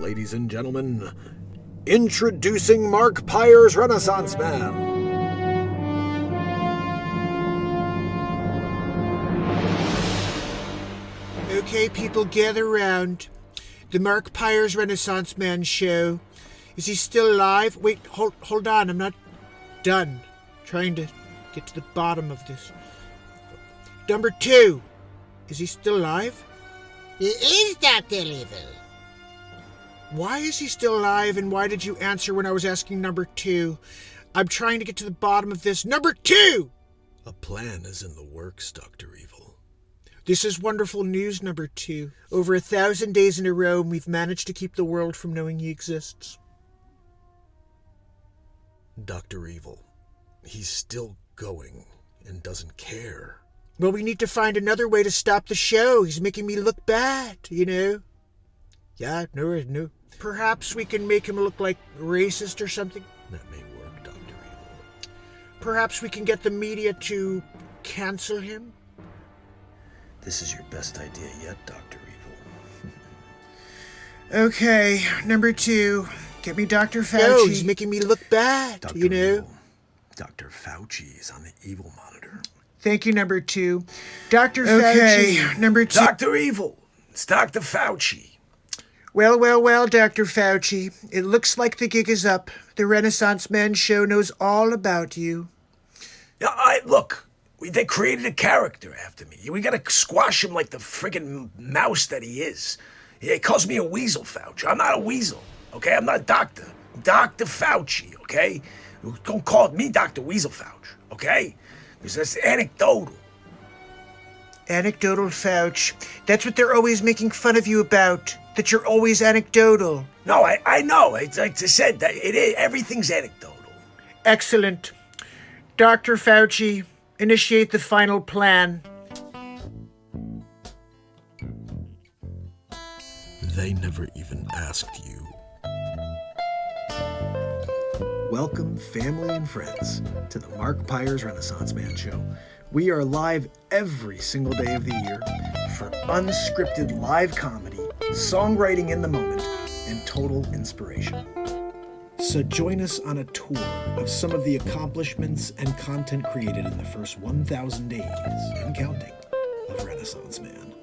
Ladies and gentlemen, introducing Mark Pyre's Renaissance Man. Okay, people, gather round. The Mark Pyre's Renaissance Man show. Is he still alive? Wait, hold on, I'm not done. Trying to get to the bottom of this. Number 2. Is he still alive? He is Dr. Evil. Why is he still alive, and why did you answer when I was asking number 2? I'm trying to get to the bottom of this. Number 2! A plan is in the works, Dr. Evil. This is wonderful news, number 2. Over 1,000 days in a row, we've managed to keep the world from knowing he exists. Dr. Evil, he's still going and doesn't care. Well, we need to find another way to stop the show. He's making me look bad, you know? Yeah, no. Perhaps we can make him look like racist or something? That may work, Dr. Evil. Perhaps we can get the media to cancel him? This is your best idea yet, Dr. Evil. Okay, number 2. Get me Dr. Fauci. No, he's making me look bad, Dr. you know? Evil. Dr. Fauci is on the evil monitor. Thank you, number 2. Dr. Fauci. Number 2. Dr. Evil, it's Dr. Fauci. Well, Dr. Fauci. It looks like the gig is up. The Renaissance Man show knows all about you. Look, they created a character after me. We gotta squash him like the friggin' mouse that he is. He calls me a weasel, Fauci. I'm not a weasel, okay? I'm not a doctor. I'm Dr. Fauci, okay? Don't call me Dr. Weasel Fauci, okay? Because that's anecdotal. Anecdotal Fauci. That's what they're always making fun of you about. That you're always anecdotal. No, I know. It's like I said, that everything's anecdotal. Excellent. Dr. Fauci, initiate the final plan. They never even asked you. Welcome, family and friends, to the Mark Pyre's Renaissance Man Show. We are live every single day of the year for unscripted live comedy, songwriting in the moment, and total inspiration. So join us on a tour of some of the accomplishments and content created in the first 1,000 days, and counting, of Renaissance Man.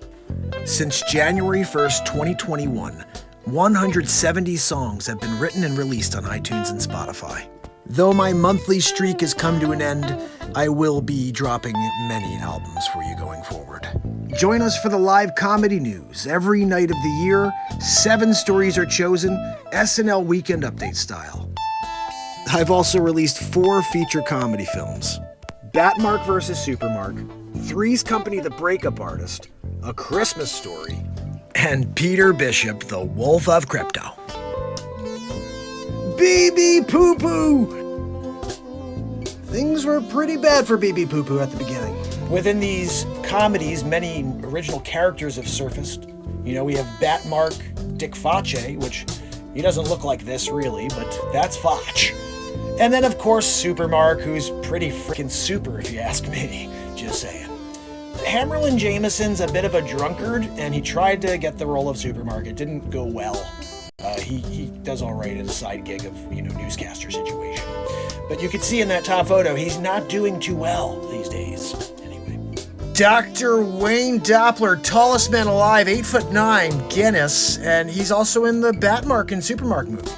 Since January 1st, 2021, 170 songs have been written and released on iTunes and Spotify. Though my monthly streak has come to an end, I will be dropping many albums for you going forward. Join us for the live comedy news. Every night of the year, 7 stories are chosen, SNL Weekend update style. I've also released 4 feature comedy films. Batmark vs. Supermark, Three's Company the Breakup Artist, A Christmas Story, and Peter Bishop, the Wolf of Crypto. BB Poo Poo! Things were pretty bad for BB Poo Poo at the beginning. Within these comedies, many original characters have surfaced. You know, we have Batmark Dick Facce, which he doesn't look like this really, but that's Foch. And then, of course, Supermark, who's pretty freaking super if you ask me. Just saying. Hammerlin Jameson's a bit of a drunkard, and he tried to get the role of Supermark. It didn't go well. He does all right at a side gig of, newscaster situation. But you can see in that top photo, he's not doing too well these days. Anyway. Dr. Wayne Doppler, tallest man alive, 8'9", Guinness, and he's also in the Batmark and Supermark movie.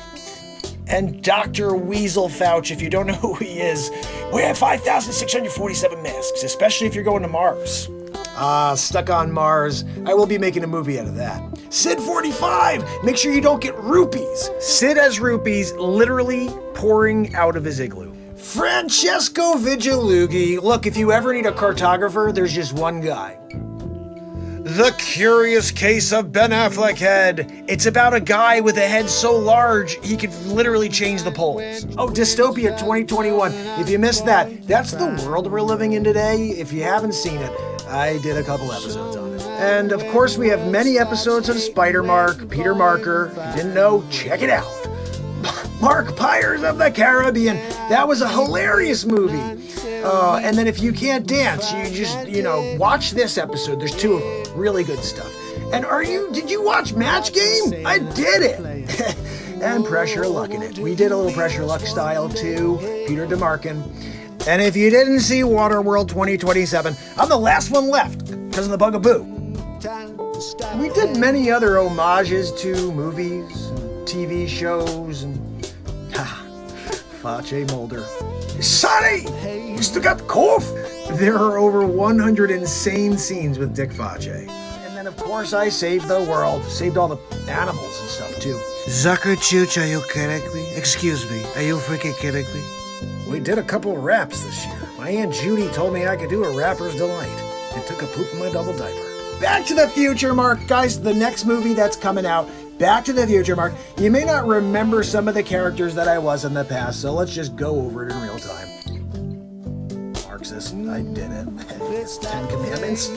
And Dr. Weasel Fauci, if you don't know who he is, we have 5,647 masks, especially if you're going to Mars. Stuck on Mars. I will be making a movie out of that. Sid 45, make sure you don't get rupees. Sid has rupees literally pouring out of his igloo. Francesco Vigilughi. Look, if you ever need a cartographer, there's just one guy. The Curious Case of Ben Affleck Head. It's about a guy with a head so large, he could literally change the poles. Oh, Dystopia 2021. If you missed that, that's the world we're living in today. If you haven't seen it, I did a couple episodes on it. And of course, we have many episodes of Spider-Mark, Peter Marker. If you didn't know, check it out. Mark Pirates of the Caribbean. That was a hilarious movie. And then if you can't dance, you just, watch this episode. There's 2 of them. Really good stuff. And did you watch Match Game? I did it. and Pressure Luck in it. We did a little Pressure Luck style too, Peter DeMarkin. And if you didn't see Waterworld 2027, I'm the last one left because of the bugaboo. We did many other homages to movies and TV shows and Fache Mulder. Sonny, you still got the cough? There are over 100 insane scenes with Dick Fache. And then of course I saved the world, saved all the animals and stuff too. Zucker Chooch, are you kidding me? Excuse me, are you freaking kidding me? We did a couple of raps this year. My Aunt Judy told me I could do a rapper's delight and took a poop in my double diaper. Back to the Future, Mark. Guys, the next movie that's coming out, Back to the Future, Mark. You may not remember some of the characters that I was in the past, so let's just go over it in real time. Marxist, I did it. Ten Commandments.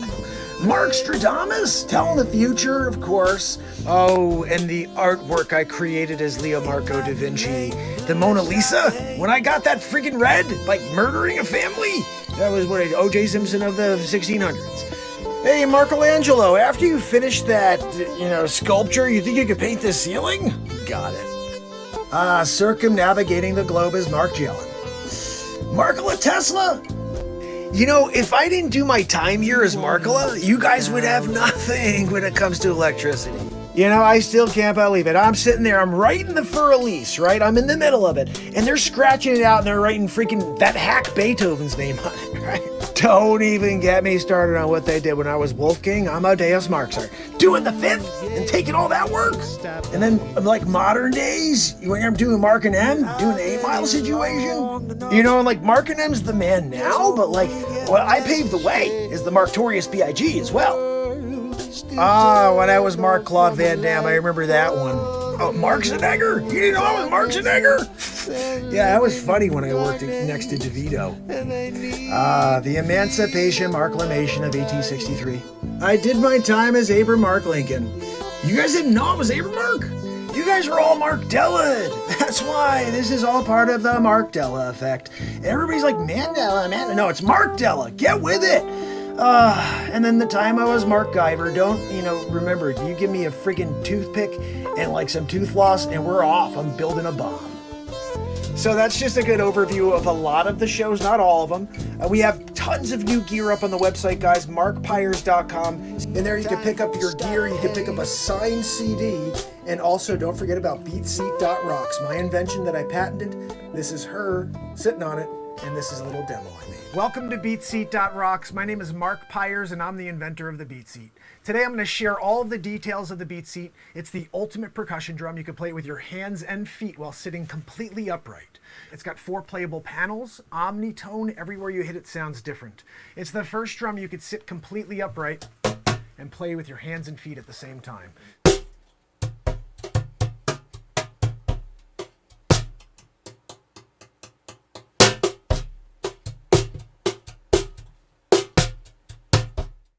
Mark Stradamus, telling the future, of course. Oh, and the artwork I created as Leo Marco da Vinci. The Mona Lisa, when I got that freaking red, like murdering a family. That was what O.J. Simpson of the 1600s. Hey, Michelangelo, after you finish that, sculpture, you think you could paint the ceiling? Got it. Circumnavigating the globe is Mark Jellin. Markola Tesla? If I didn't do my time here as Markola, you guys would have nothing when it comes to electricity. I still can't believe it. I'm sitting there, I'm writing the Fur Elise, right? I'm in the middle of it, and they're scratching it out and they're writing freaking that hack Beethoven's name on it, right? Don't even get me started on what they did when I was Wolfgang Amadeus Mozart. Doing the fifth and taking all that work. And then, like modern days, when I'm doing Mark and M, doing the 8 Mile situation. And like Mark and M's the man now, but like, what I paved the way is the Marktorius B.I.G. as well. When I was Mark Claude Van Damme, I remember that one. Oh, Mark Schwarzenegger? You didn't know I was Mark Schwarzenegger? Yeah, that was funny when I worked next to DeVito. The Emancipation Marklamation of 1863. I did my time as Abraham Mark Lincoln. You guys didn't know I was Abraham Mark? You guys are all Mark Della. That's why this is all part of the Mark Della effect. Everybody's like, Mandela, man. No, it's Mark Della. Get with it. And then the time I was Mark Guyver, remember, you give me a friggin' toothpick and like some tooth floss and we're off. I'm building a bomb. So that's just a good overview of a lot of the shows, not all of them. We have tons of new gear up on the website, guys, markpires.com. And there you can pick up your gear, you can pick up a signed CD, and also don't forget about beatseat.rocks, my invention that I patented. This is her sitting on it, and this is a little demo I made. Welcome to beatseat.rocks. My name is Mark Pires, and I'm the inventor of the Beat Seat. Today I'm going to share all of the details of the Beat Seat. It's the ultimate percussion drum. You can play it with your hands and feet while sitting completely upright. It's got 4 playable panels, omnitone, everywhere you hit it sounds different. It's the first drum you could sit completely upright and play with your hands and feet at the same time.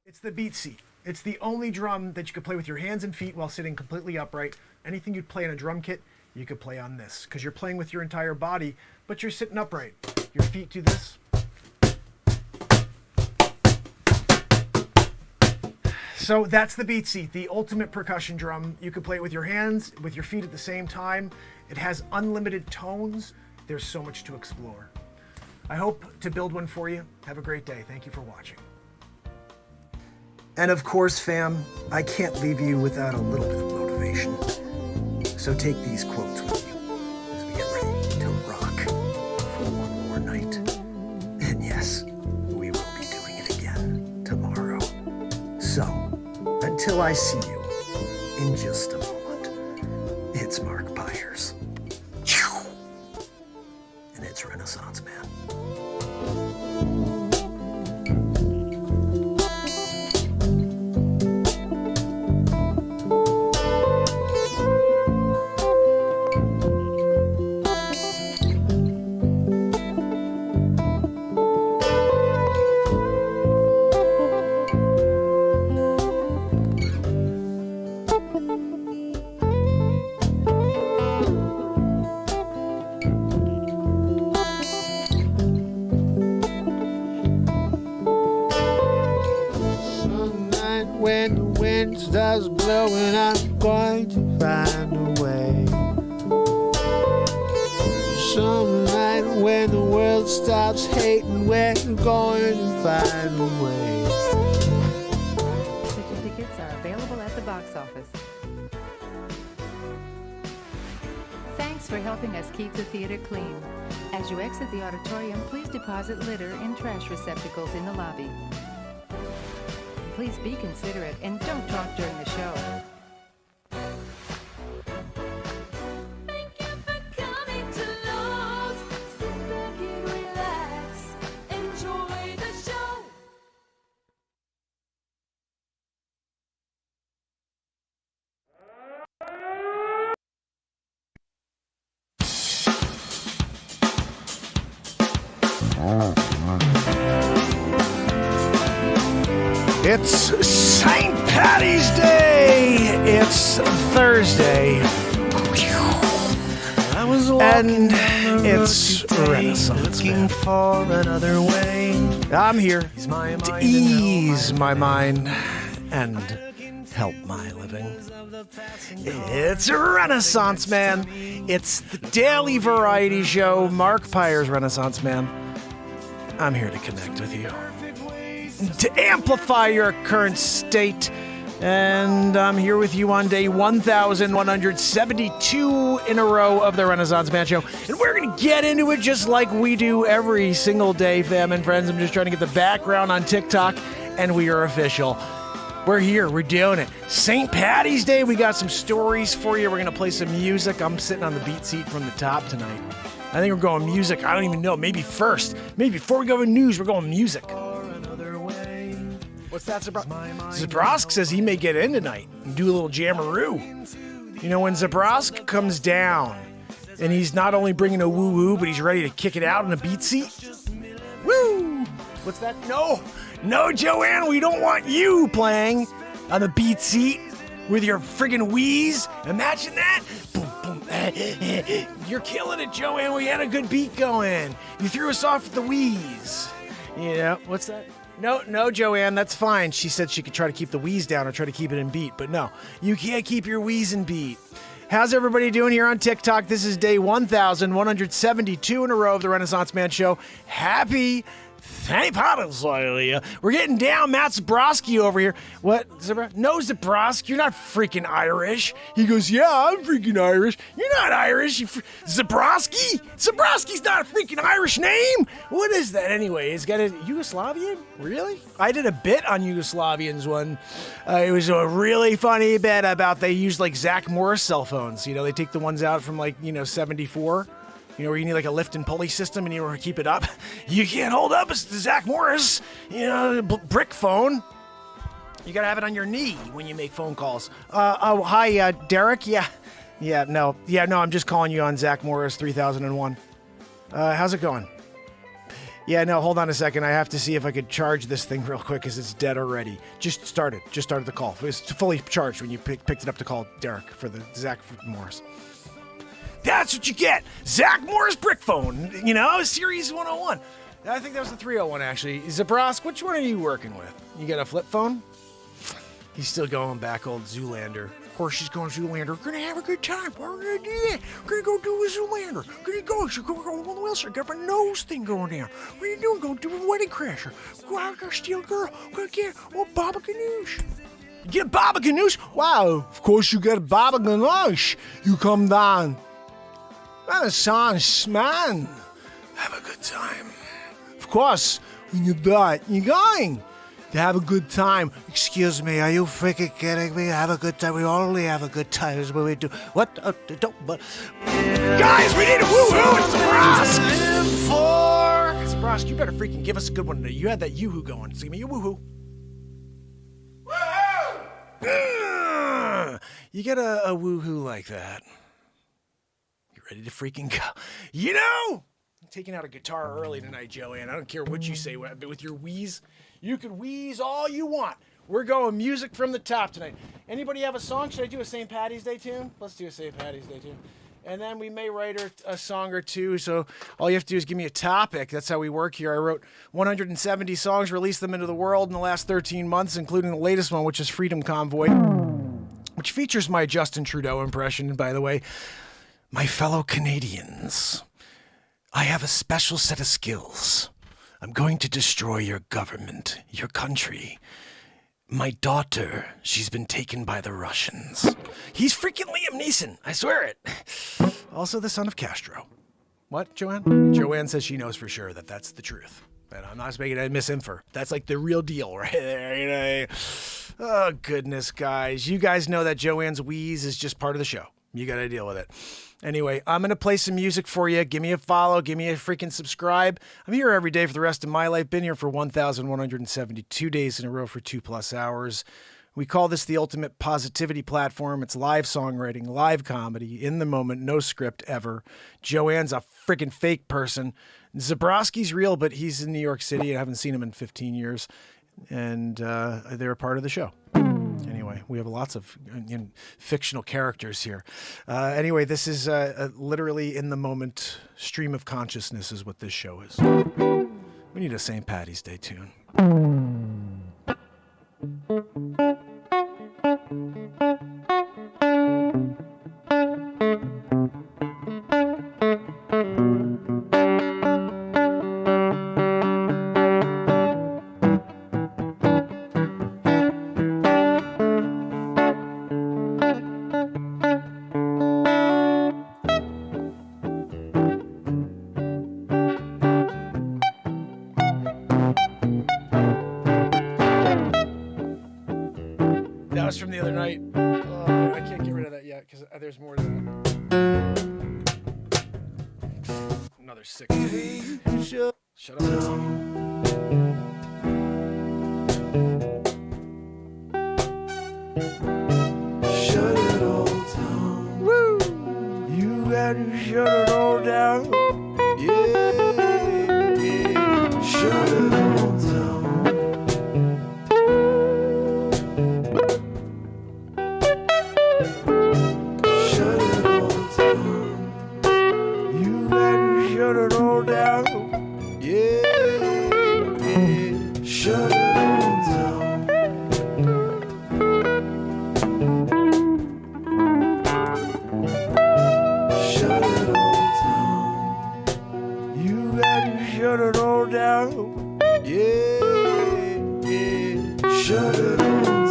It's the Beat Seat. It's the only drum that you can play with your hands and feet while sitting completely upright. Anything you'd play in a drum kit, you could play on this, because you're playing with your entire body, but you're sitting upright. Your feet do this. So that's the Beat Seat, the ultimate percussion drum. You can play it with your hands, with your feet at the same time. It has unlimited tones. There's so much to explore. I hope to build one for you. Have a great day. Thank you for watching. And of course, fam, I can't leave you without a little bit of motivation. So take these quotes with you as we get ready to rock for one more night. And yes, we will be doing it again tomorrow. So, until I see you in just a moment, it's Mark Pires. And it's Renaissance Man. When the wind starts blowing, I'm going to find a way. Some night when the world stops hating, we're going to find a way. Tickets are available at the box office. Thanks for helping us keep the theater clean. As you exit the auditorium, please deposit litter in trash receptacles in the lobby. Please be considerate and don't talk during the show. Thank you for coming to Lowe's. Sit back and relax. Enjoy the show. It's St. Patty's Day. It's Thursday. And it's Renaissance. Looking for another way. I'm here to ease my mind and help my living. It's Renaissance Man. It's the daily variety show, Mark Pyre's Renaissance Man. I'm here to connect with you, to amplify your current state, and I'm here with you on day 1172 in a row of the Renaissance Man Show, and we're going to get into it just like we do every single day, fam and friends. I'm just trying to get the background on TikTok, and we are official. We're here. We're doing it. St. Patty's Day. We got some stories for you. We're going to play some music. I'm sitting on the beat seat from the top tonight. I think we're going music. I don't even know. Maybe first. Maybe before we go to news, we're going music. What's that, Zabrosk says he may get in tonight and do a little jammeroo. You know, when Zabrosk comes down and he's not only bringing a woo-woo, but he's ready to kick it out in a beat seat. Woo! What's that? No, Joanne, we don't want you playing on the beat seat with your friggin' wheeze. Imagine that. Boom, boom. You're killing it, Joanne. We had a good beat going. You threw us off with the wheeze. You know, what's that? No, Joanne, that's fine. She said she could try to keep the wheeze down or try to keep it in beat, but no, you can't keep your wheeze in beat. How's everybody doing here on TikTok? This is day 1172 in a row of the Renaissance Man Show. Happy St. Patty's Day. We're getting down. Matt Zabrowski over here. What? No, Zabrowski, you're not freaking Irish. He goes, yeah, I'm freaking Irish. You're not Irish. Zabrowski? Zabrowski's not a freaking Irish name. What is that anyway? It's got a Yugoslavian? Really? I did a bit on Yugoslavians one. It was a really funny bit about they used like Zach Morris cell phones. You know, they take the ones out from like, 74. You know, where you need like a lift and pulley system and you want to keep it up. You can't hold up. It's the Zach Morris, brick phone. You got to have it on your knee when you make phone calls. Hi, Derek. Yeah, no, I'm just calling you on Zach Morris 3001. How's it going? Yeah, no, hold on a second. I have to see if I could charge this thing real quick because it's dead already. Just started the call. It was fully charged when you picked it up to call Derek for the Zach Morris. That's what you get. Zach Morris brick phone, Series 101. I think that was the 301, actually. Zabrosk, which one are you working with? You got a flip phone? He's still going back old Zoolander. Of course, she's going Zoolander. We're going to have a good time. We're going to do that. We're going to go do a Zoolander. We're going to go. She's going to go on the wheelchair. Got my nose thing going down. What are you doing? Go do a wedding crasher. Go out there, steal girl. We're going to get Baba Ganoush. You get a Baba Ganoush? Wow, of course you get a Baba Ganoush. You come down. Renaissance man. Have a good time. Of course, when you're done, you're going to have a good time. Excuse me, are you freaking kidding me? Have a good time. We only have a good time is what we do. What? Guys, we need a woo-hoo. It's Zabrosk, you better freaking give us a good one today. You had that yoo-hoo going. So give me your woo-hoo. Woo-hoo! You get a woo-hoo like that. Ready to freaking go. I'm taking out a guitar early tonight, Joanne. I don't care what you say, but with your wheeze, you can wheeze all you want. We're going music from the top tonight. Anybody have a song? Should I do a St. Patty's Day tune? Let's do a St. Patty's Day tune. and then we may write a song or two. So all you have to do is give me a topic. That's how we work here. I wrote 170 songs, released them into the world in the last 13 months, including the latest one, which is Freedom Convoy, which features my Justin Trudeau impression, by the way. My fellow Canadians, I have a special set of skills. I'm going to destroy your government, your country. My daughter, she's been taken by the Russians. He's freaking Liam Neeson, I swear it. Also the son of Castro. What, Joanne? Joanne says she knows for sure that that's the truth. And I'm not making a misinfer. That's like the real deal right there. You know? Oh, goodness, guys. You guys know that Joanne's wheeze is just part of the show. You got to deal with it. Anyway, I'm going to play some music for you. Give me a follow. Give me a freaking subscribe. I'm here every day for the rest of my life. Been here for 1,172 days in a row for 2+ hours. We call this the ultimate positivity platform. It's live songwriting, live comedy, in the moment, no script ever. Joanne's a freaking fake person. Zabrowski's real, but he's in New York City. I haven't seen him in 15 years. And they're a part of the show. Anyway, we have lots of fictional characters here. Anyway, this is literally in the moment stream of consciousness is what this show is. We need a St. Patty's Day tune. That was from the other night. Oh, man, I can't get rid of that yet because there's more to that. Another 6. Shut up. Shut it all down. Woo! You gotta shut it all down. Yeah, yeah. Shut it all down. Shut it all down. You gotta shut it all down. Yeah, yeah. Shut it all down. Shut it all down. You gotta shut it all down. Yeah, yeah. Shut it all down.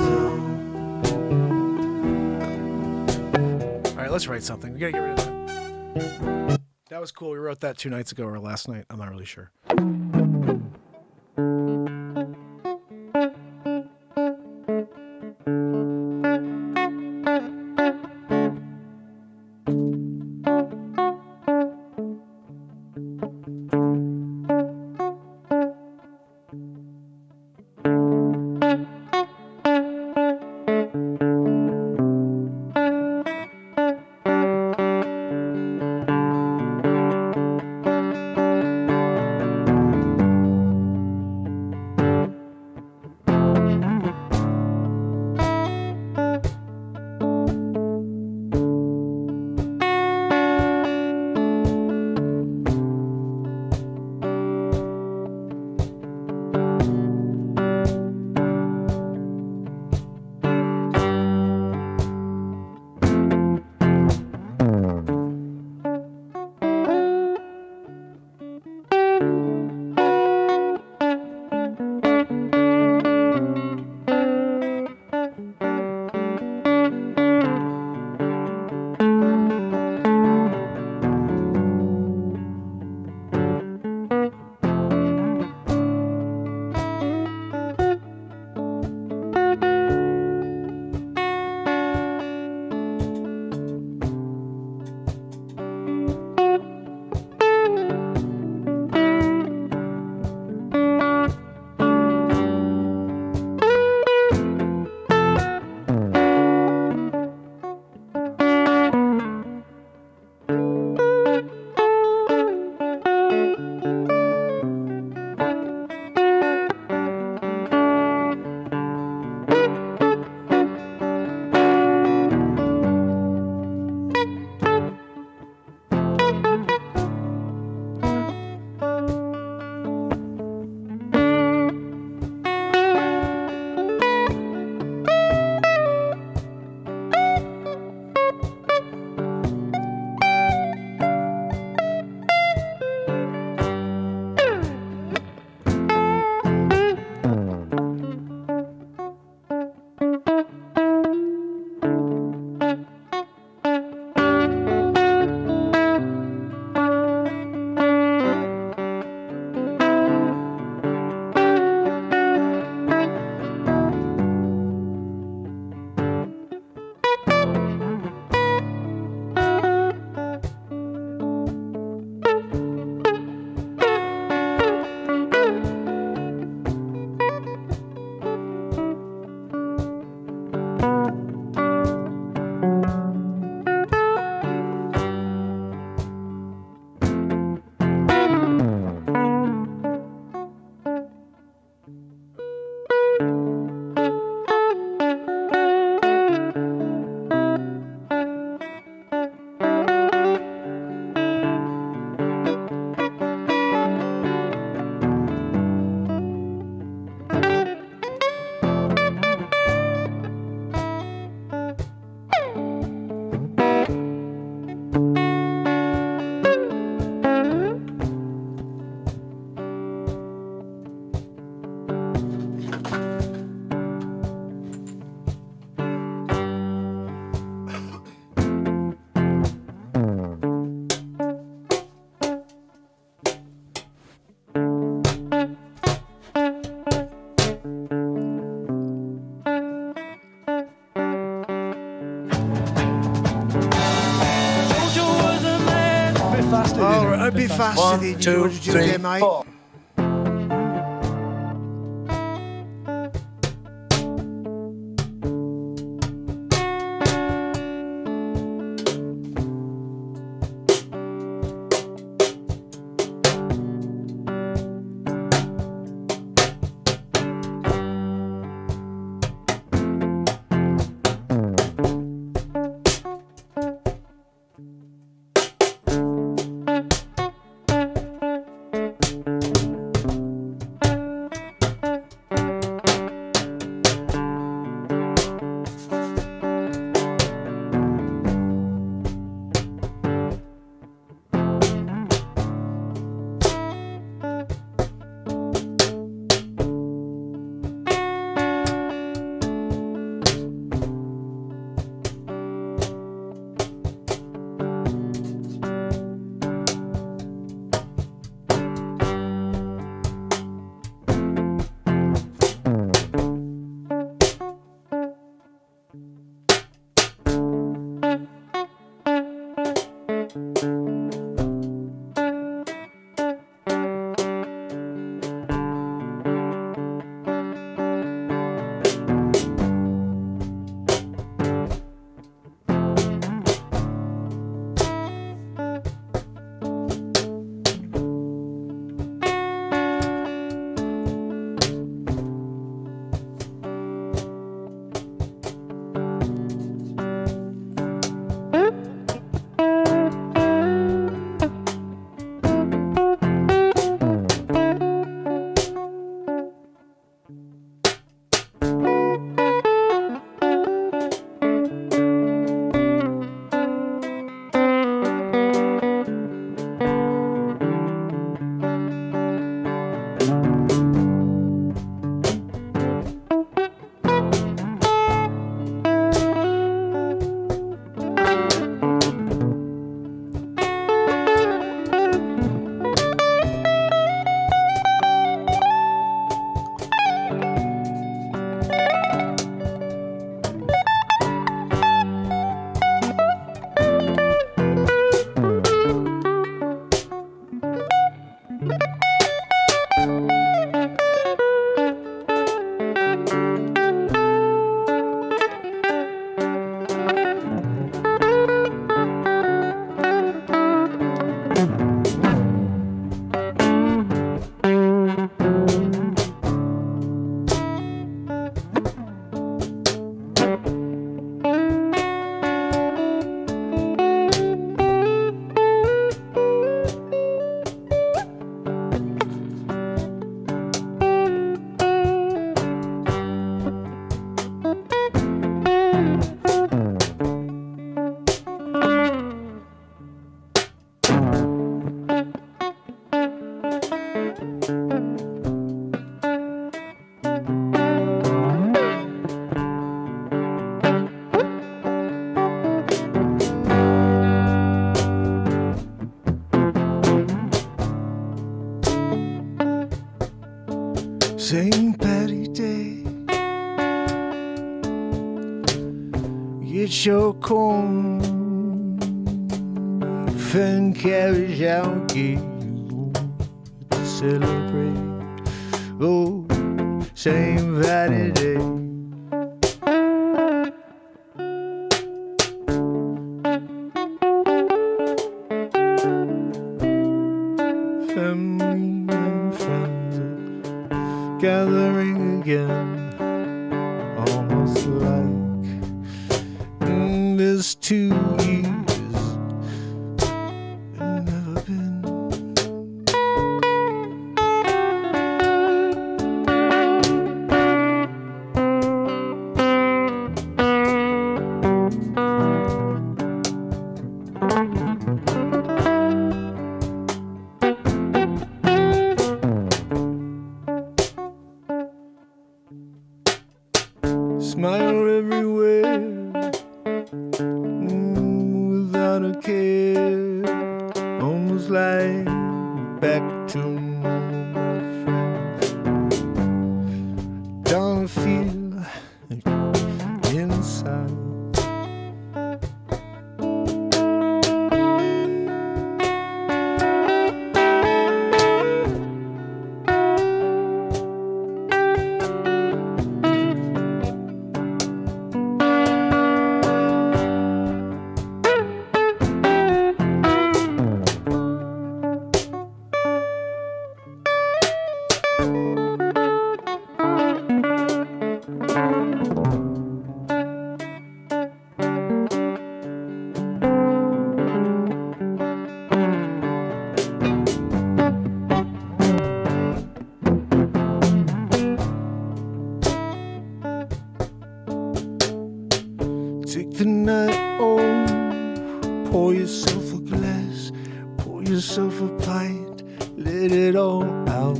All right, let's write something. We gotta get rid of that. That was cool. We wrote that 2 nights ago or last night. I'm not really sure. All right, be faster than you. What did you do, mate? St. Patty Day, get your corn beef and cabbage, I'll give you to celebrate. Oh, St. Patty Day. Family and friends are gathering again, almost like this 2 years have never been. Smile everywhere, without a care, almost like back to normal, my friends. don't feel inside. Take the night off, pour yourself a glass, pour yourself a pint, let it all out.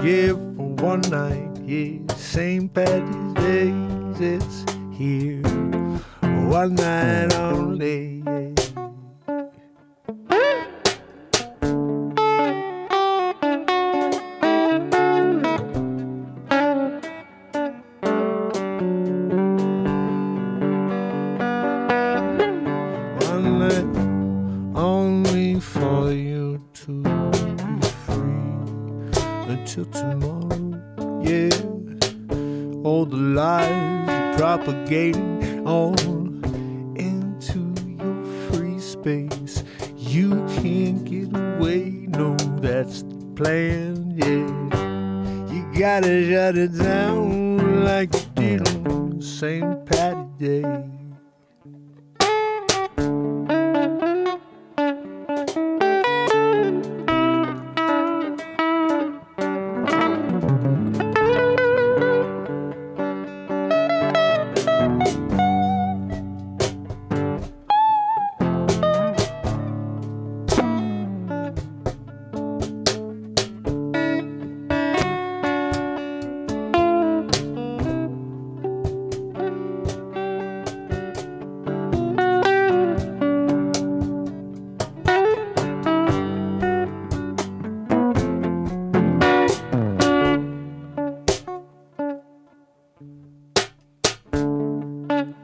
Yeah, for one night, yeah, St. Patty's Day, it's here. One night only, yeah. One night only for you to be free until tomorrow, yeah. All the lies you're propagating all into your free space. You can't get away, no, that's the plan, yeah. You gotta shut it down like you did on St. Patty's Day.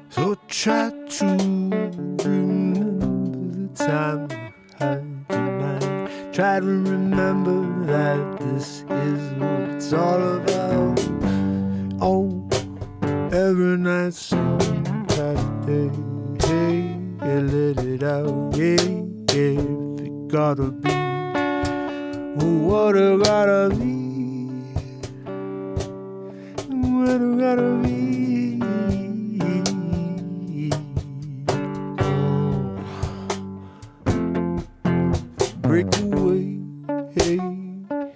So try to remember the time you had tonight. Try to remember that this is what it's all about. Oh, every night St. Patty's Day, hey, yeah, let it out, yeah, yeah. If it gotta be, oh, what it gotta be, what it gotta be. Break away, hey,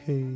hey.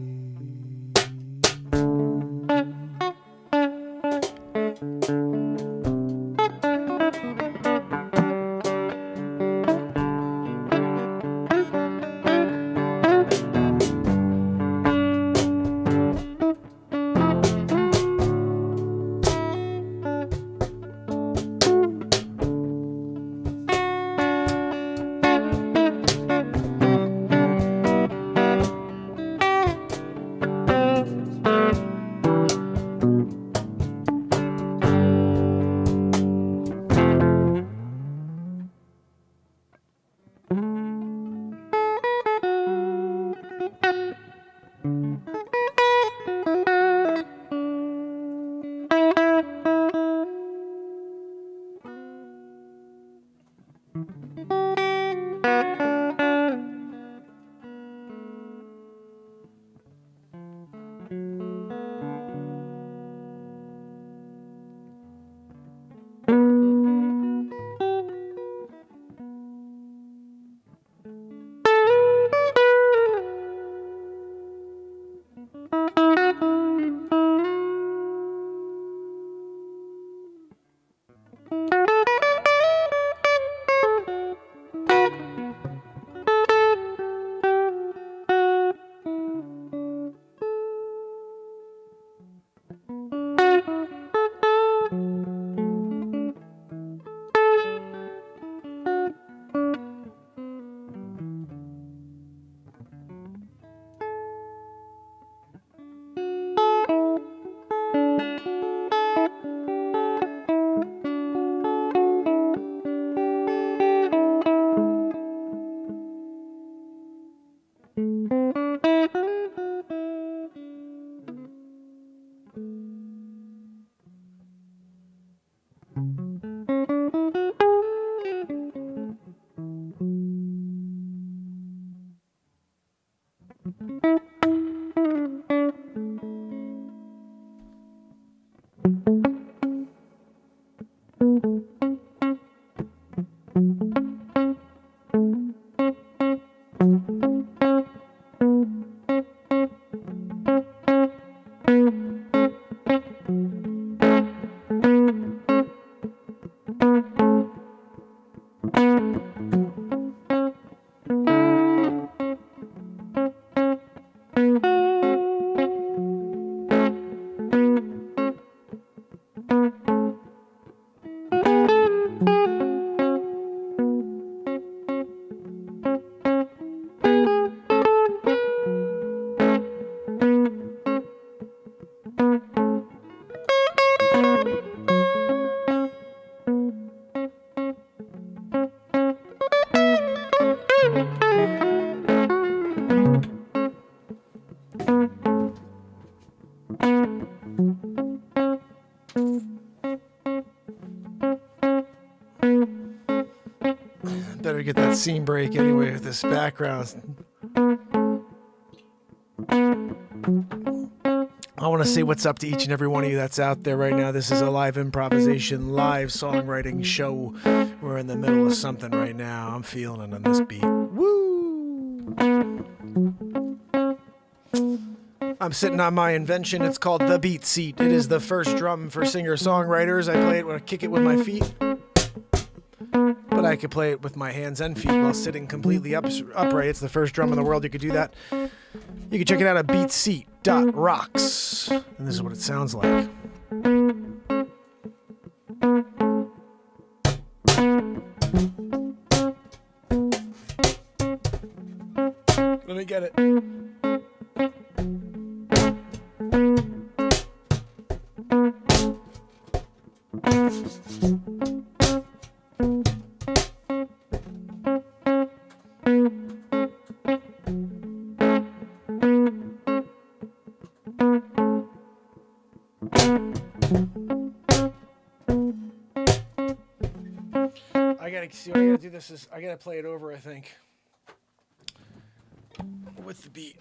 Better get that scene break anyway with this background. I want to say what's up to each and every one of you that's out there right now. This is a live improvisation, live songwriting show. We're in the middle of something right now. I'm feeling it on this beat. Woo! I'm sitting on my invention. It's called the beat seat. It is the first drum for singer-songwriters. I play it when I kick it with my feet. But I could play it with my hands and feet while sitting completely upright. It's the first drum in the world you could do that. You can check it out at beatseat.rocks. And this is what it sounds like. Let me get it. What I gotta do this is I gotta play it over, I think, with the beat.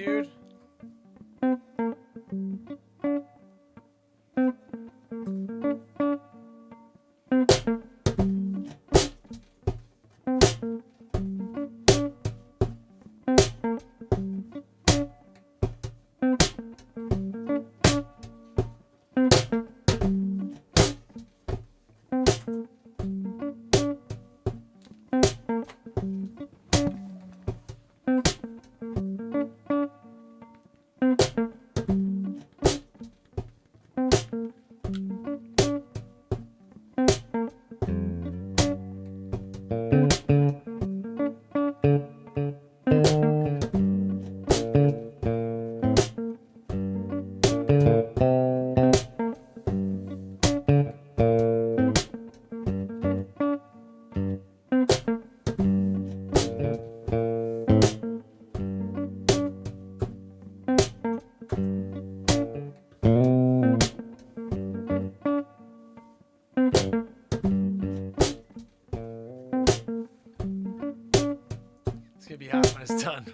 dude. It's gonna be hot when it's done.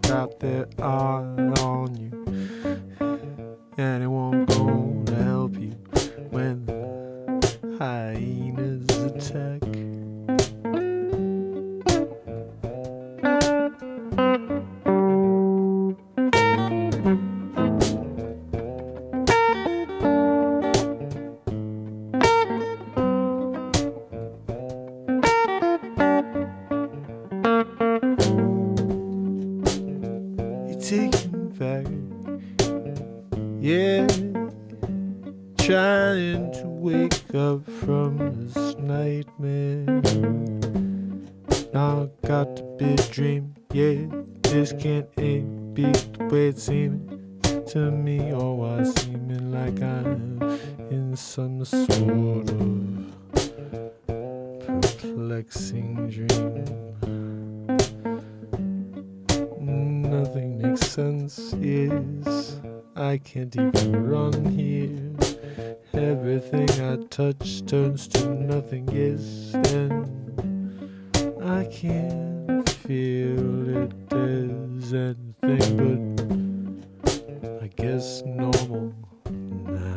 got their eye on you, and it won't go to help you when the hyenas attack. Taking back, yeah, trying to wake up from this nightmare. Now I got the big dream, yeah, this can't be the way it seems to me. Oh, I seeming like I'm in some sort of perplexing dream. Nothing makes sense, yes, I can't even run here. Everything I touch turns to nothing, yes, and I can't feel it as anything but, I guess, normal now.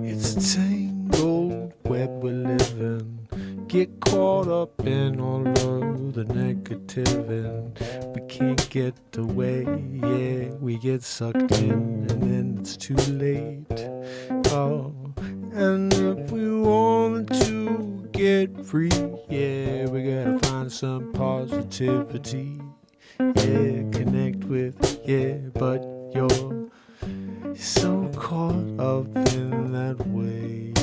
It's a tangled web we live in. Get caught up in all of the negative, and we can't get away. Yeah, we get sucked in, and then it's too late. Oh, and if we want to get free, yeah, we gotta find some positivity. Yeah, connect with, yeah, but you're so caught up in that way.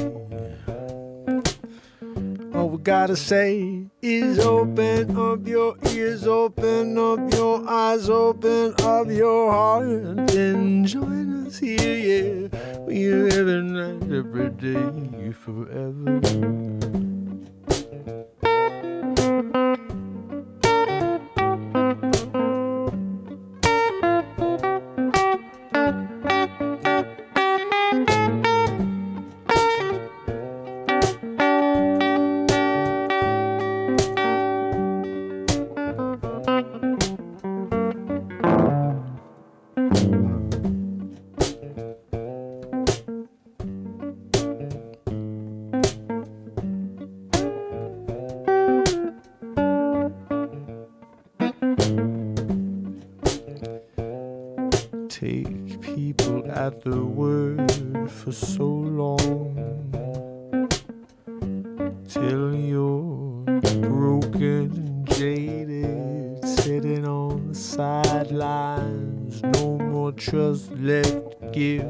All we gotta say is open up your ears, open up your eyes, open up your heart, and join us here, yeah. We every night, every day, forever. Take people at their word for so long till you're broken and jaded, sitting on the sidelines. No more trust left to give.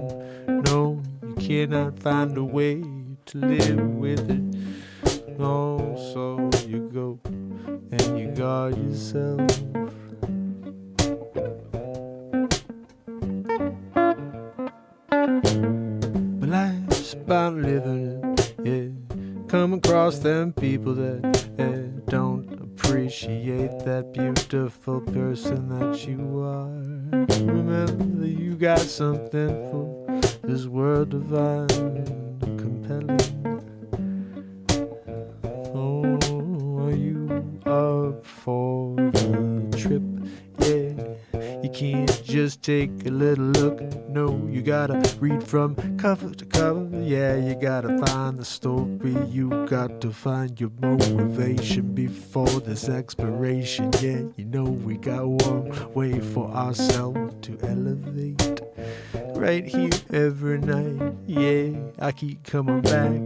No, you cannot find a way to live with it. No, so you go and you guard yourself. But life's about living it, yeah. Come across them people that don't appreciate that beautiful person that you are. Remember that you got something for this world divine, compelling. Oh, are you up for the trip? Yeah. You can't just take a little look. No, you gotta read from cover to cover. Yeah, you gotta find the story. You got to find your motivation before this expiration. Yeah, you know we got one way for ourselves to elevate. Right here every night. Yeah, I keep coming back.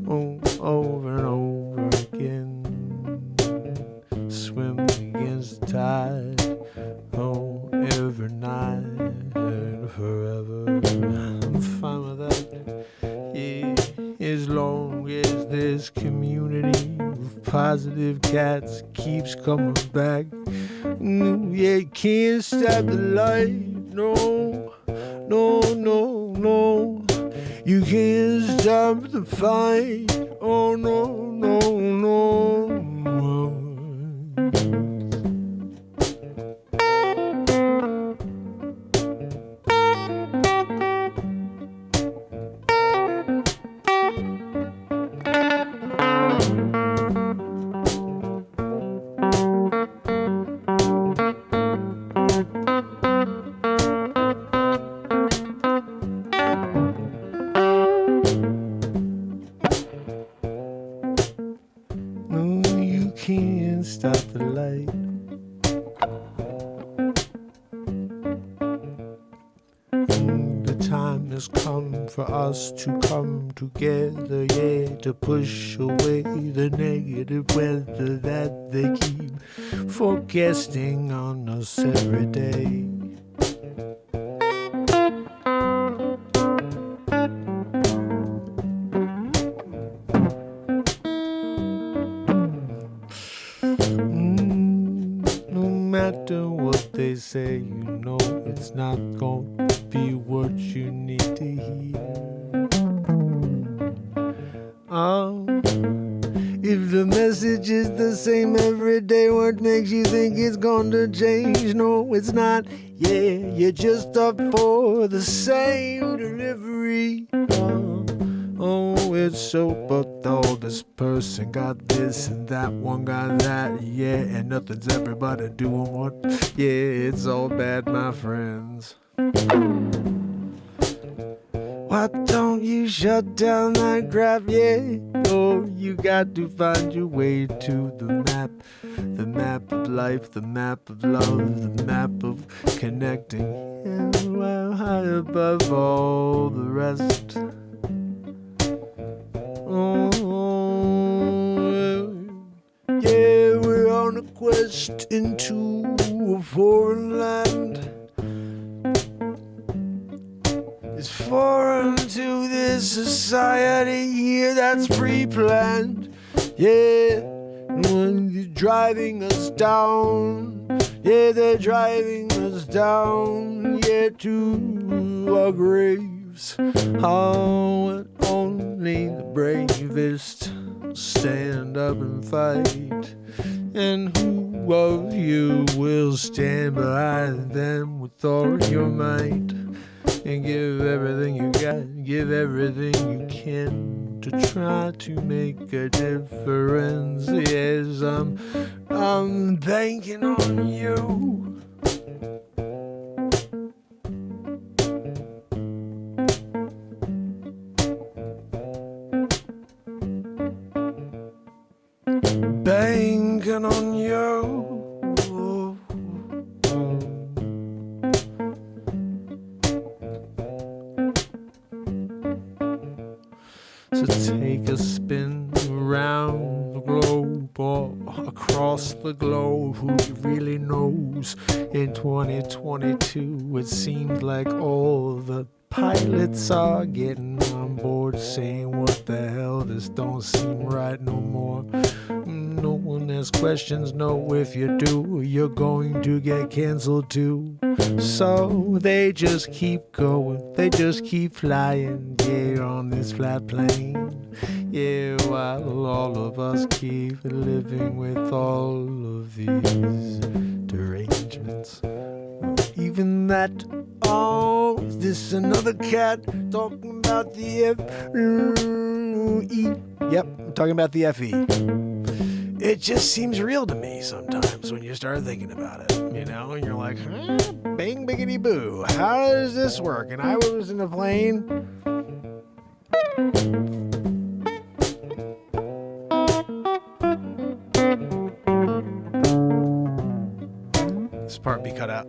Oh, over and over again. Swim against the tide. Oh, every night and forever. I'm fine with that. Yeah, as long as this community of positive cats keeps coming back. Yeah, you can't stop the light. No, no, no, no. You can't stop the fight. Oh, no, no, no. No, you can't stop the light. The time has come for us to come together, yeah, to push away the negative weather that they keep forecasting on us every day. No matter what they say, you know it's not going to be what you need to hear. Oh, if the message is the same every day, what makes you think it's going to change? No, it's not. Yeah, you're just up for the same delivery. Oh, it's so, but oh, this person got this and that one got that, yeah, and nothing's everybody doing what, yeah, it's all bad, my friends. Why don't you shut down that crap, yeah? Oh, you got to find your way to the map of life, the map of love, the map of connecting, yeah, well, high above all the rest. Oh, yeah, we're on a quest into a foreign land. It's foreign to this society here that's pre-planned. Yeah, when they're driving us down. Yeah, they're driving us down. Yeah, to our graves. Oh, and only the bravest stand up and fight. And who of you will stand behind them with all your might? And give everything you got, give everything you can to try to make a difference. Yes, I'm banking on you. Banking on you. So take a spin around the globe or across the globe. Who really knows? In 2022, it seems like all the pilots are getting on board, saying, what the hell, this don't seem right no more. No one asks questions, no, if you do, you're going to get canceled too. So they just keep going, they just keep flying, yeah, on this flat plane. Yeah, while all of us keep living with all of these derangements. Even that, oh, is this another cat talking about the F-E? Yep, I'm talking about the FE. It just seems real to me sometimes when you start thinking about it, you know, and you're like, bang, biggity boo, how does this work? And I was in a plane. This part be cut out.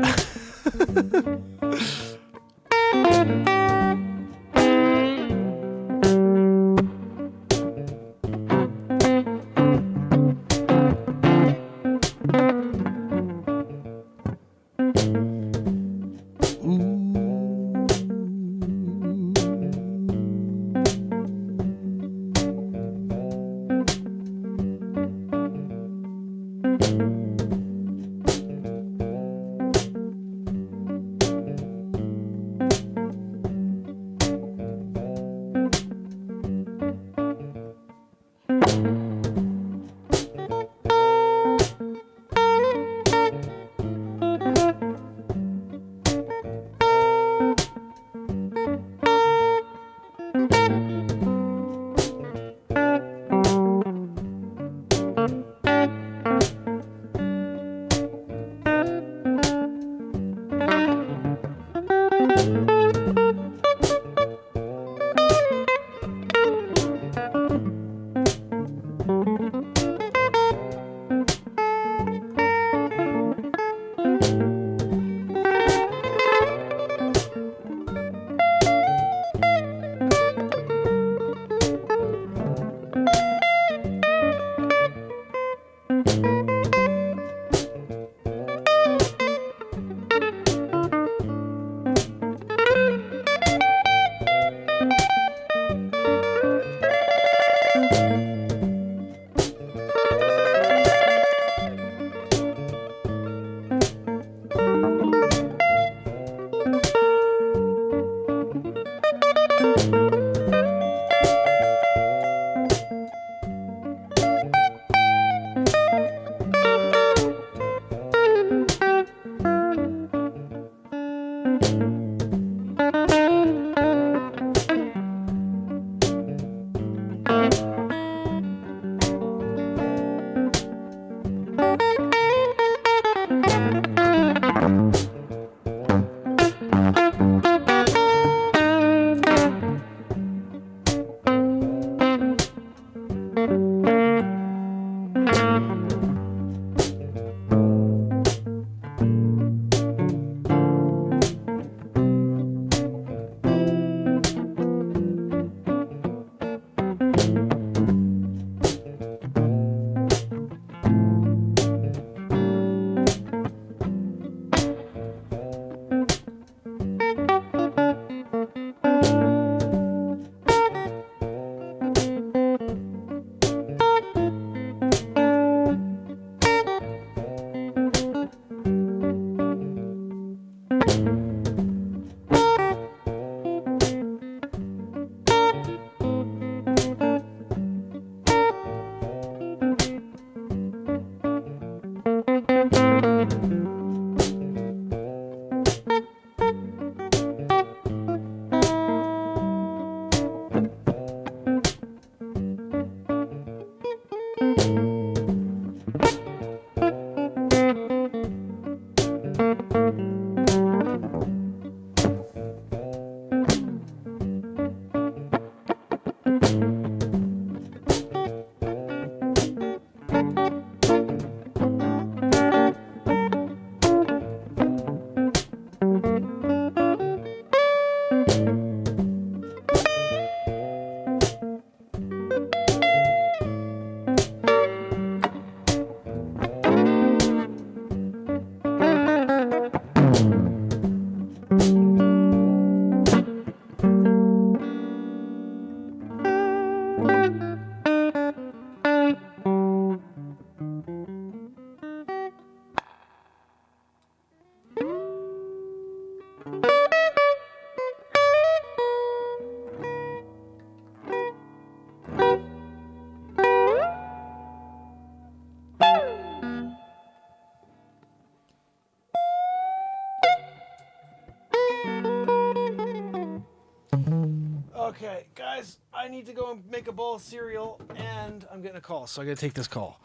Okay, guys, I need to go and make a bowl of cereal, and I'm getting a call, so I got to take this call.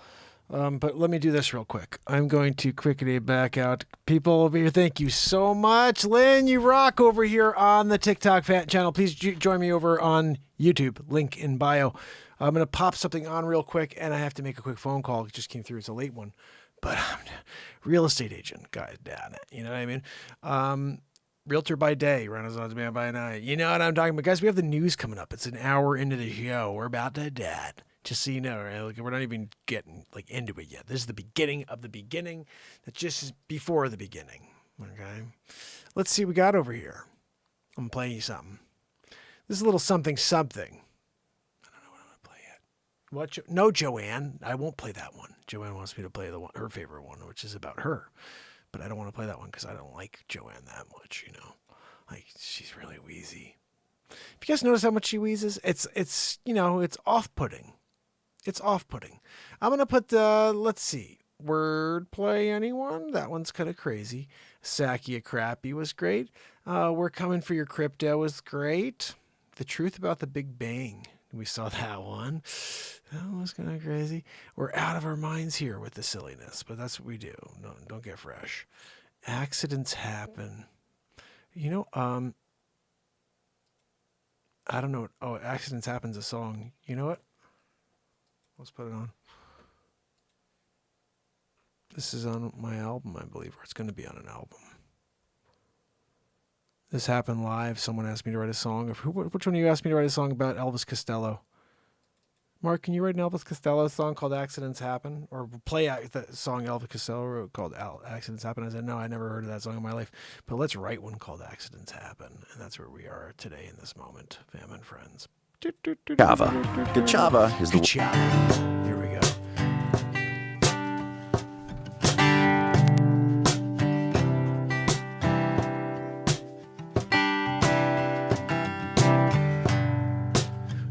But let me do this real quick. I'm going to quickly back out. People over here, thank you so much. Lynn, you rock over here on the TikTok channel. Please join me over on YouTube. Link in bio. I'm going to pop something on real quick, and I have to make a quick phone call. It just came through. It's a late one. But I'm a real estate agent, guys, damn it. You know what I mean? Realtor by day, Renaissance man by night. You know what I'm talking about? Guys, we have the news coming up. It's an hour into the show. We're about to dead. Just so you know, right? Like, we're not even getting into it yet. This is the beginning of the beginning. That's just before the beginning. Okay? Let's see what we got over here. I'm going to play you something. This is a little something something. I don't know what I'm going to play yet. What? No, Joanne. I won't play that one. Joanne wants me to play her favorite one, which is about her. But I don't want to play that one because I don't like Joanne that much, you know. Like, she's really wheezy. If you guys notice how much she wheezes, it's off-putting. It's off-putting. I'm going to put let's see, Wordplay, anyone? That one's kind of crazy. Sakia Crappy was great. We're Coming for Your Crypto was great. The Truth About the Big Bang. We saw that one. That was kind of crazy. We're out of our minds here with the silliness, but that's what we do. No, don't get fresh. Accidents happen. You know, I don't know. Oh, Accidents Happen's a song. You know what? Let's put it on. This is on my album, I believe, or it's going to be on an album. This happened live. Someone asked me to write a song. Which one of you asked me to write a song about Elvis Costello? Mark, can you write an Elvis Costello song called Accidents Happen? Or play the song Elvis Costello wrote called Accidents Happen? I said, no, I never heard of that song in my life. But let's write one called Accidents Happen. And that's where we are today in this moment, fam and friends. Java. Gachava is the Gachava. Here we go.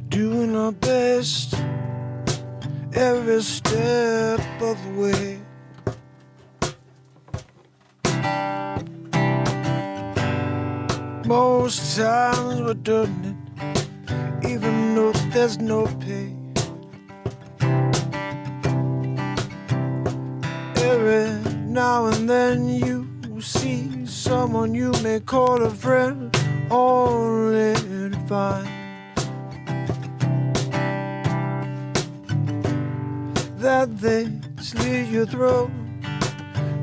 Doing our best every step of the way. Most times we're doing it even though there's no pay. Every now and then you see someone you may call a friend, only to find that they slit your throat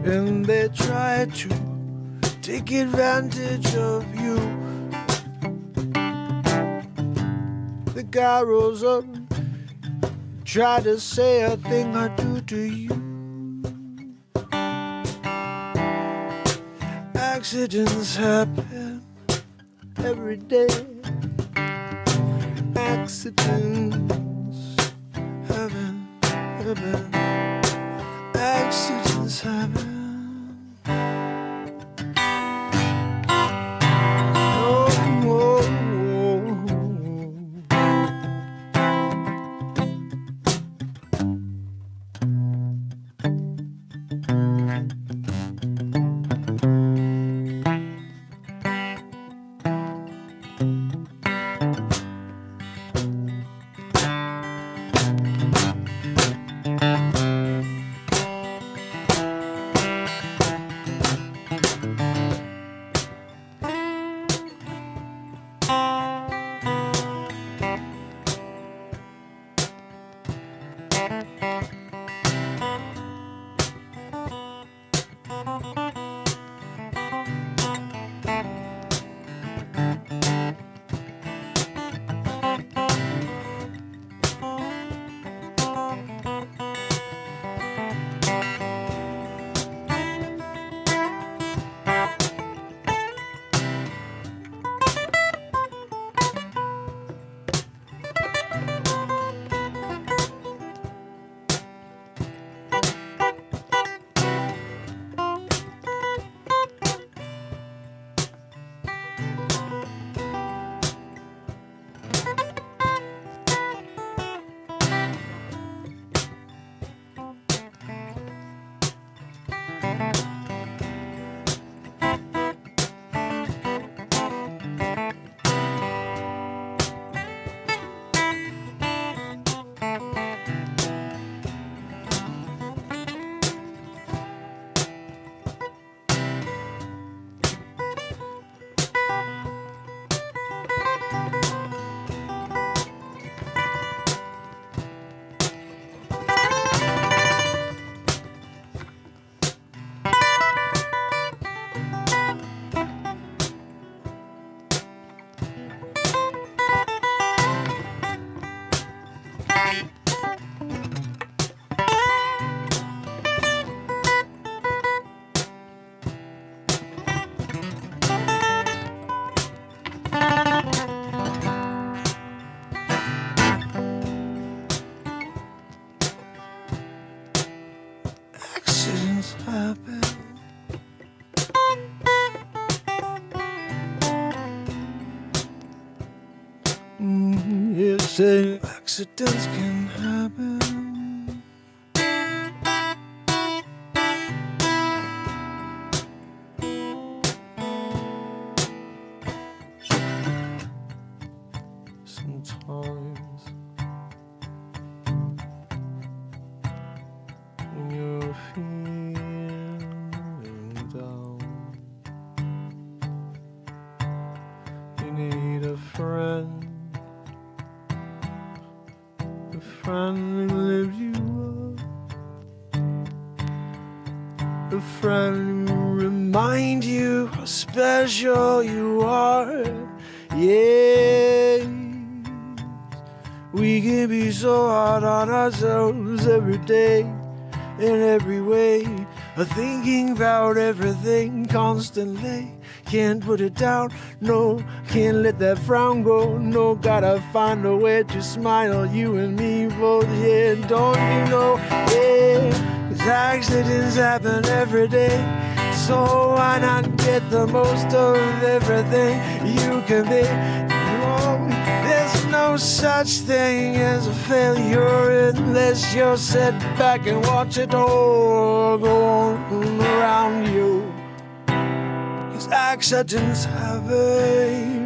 and they try to take advantage of you. The guy rose up, tried to say a thing or two to you. Accidents happen every day. Accidents happen. Accidents happen. say accidents can happen. Sometimes when you're feeling down, you need a friend who lifts you up, a friend who reminds you how special you are. Yeah, we can be so hard on ourselves every day, in every way, thinking about everything constantly. Can't put it down, no, can't let that frown go, no, gotta find a way to smile, you and me both, yeah, don't you know, yeah, 'cause accidents happen every day, so why not get the most of everything you can be. There's no such thing as a failure unless you're set back and watch it all go on around you. 'Cause accidents happen.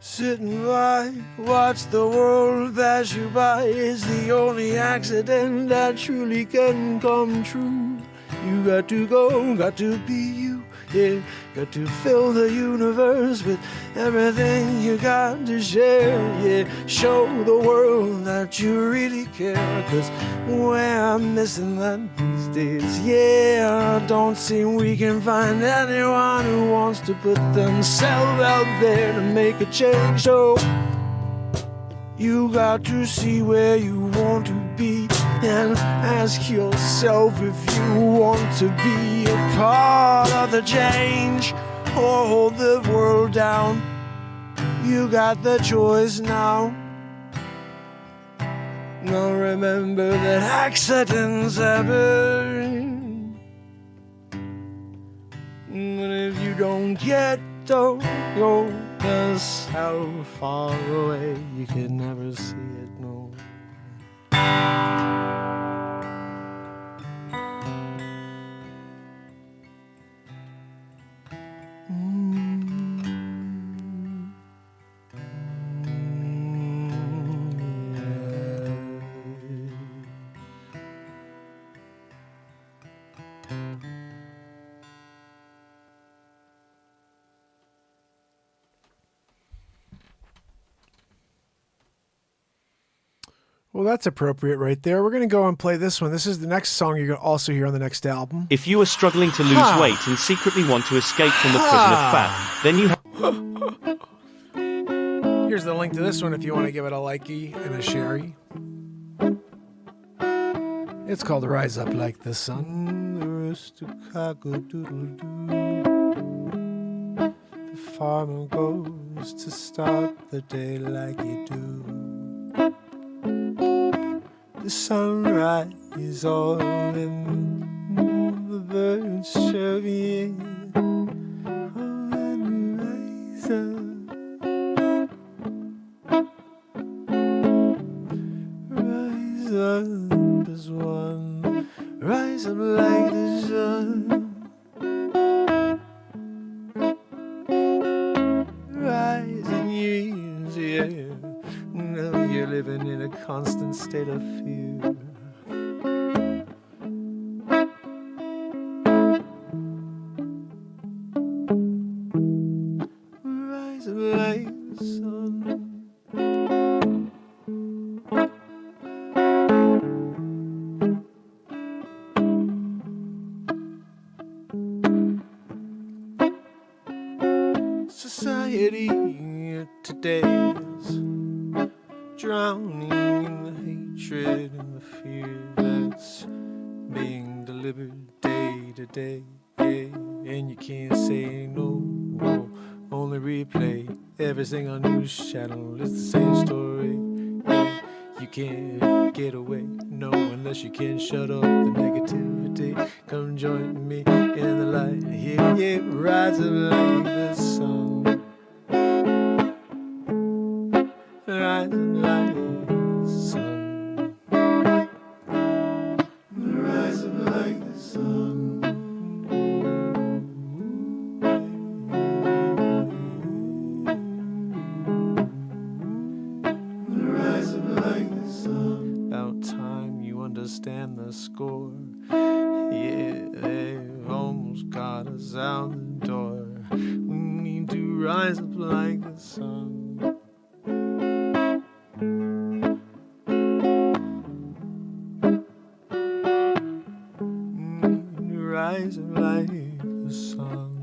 Sitting by, watch the world pass you by is the only accident that truly can come true. You got to go, got to be you, yeah. Got to fill the universe with everything you got to share, yeah. Show the world that you really care, 'cause we're missing that these days, yeah. Don't seem we can find anyone who wants to put themselves out there to make a change. So you got to see where you want to be and ask yourself if you want to be a part of the change or hold the world down. You got the choice now. Now remember that accidents happen, and if you don't get to go, that's how far away you can never see it, no. Well, that's appropriate right there. We're going to go and play this one. This is the next song you're going to also hear on the next album. If you are struggling to lose weight and secretly want to escape from the prison of fat, then you Here's the link to this one if you want to give it a likey and a sharey. It's called Rise Up Like the Sun. The farmer goes to start the day like you do. The sunrise is all in the birds chirping. Oh, and rise up as one, rise up like the sun. Rising years, yeah. Now you're living in a constant state of fear. Rise up like the sun. anxiety today is drowning in the hatred and the fear that's being delivered day to day. Yeah, and you can't say no, no, only replay every single news channel. It's the same story. Yeah, you can't get away, no, unless you can shut off the negativity. Come join me in the light, yeah, yeah, rising like the sun, rising like the sun, rising like the sun. About time you understand the score. Yeah, they've almost got us out the door. We need to rise up like the sun. Rise up like the sun.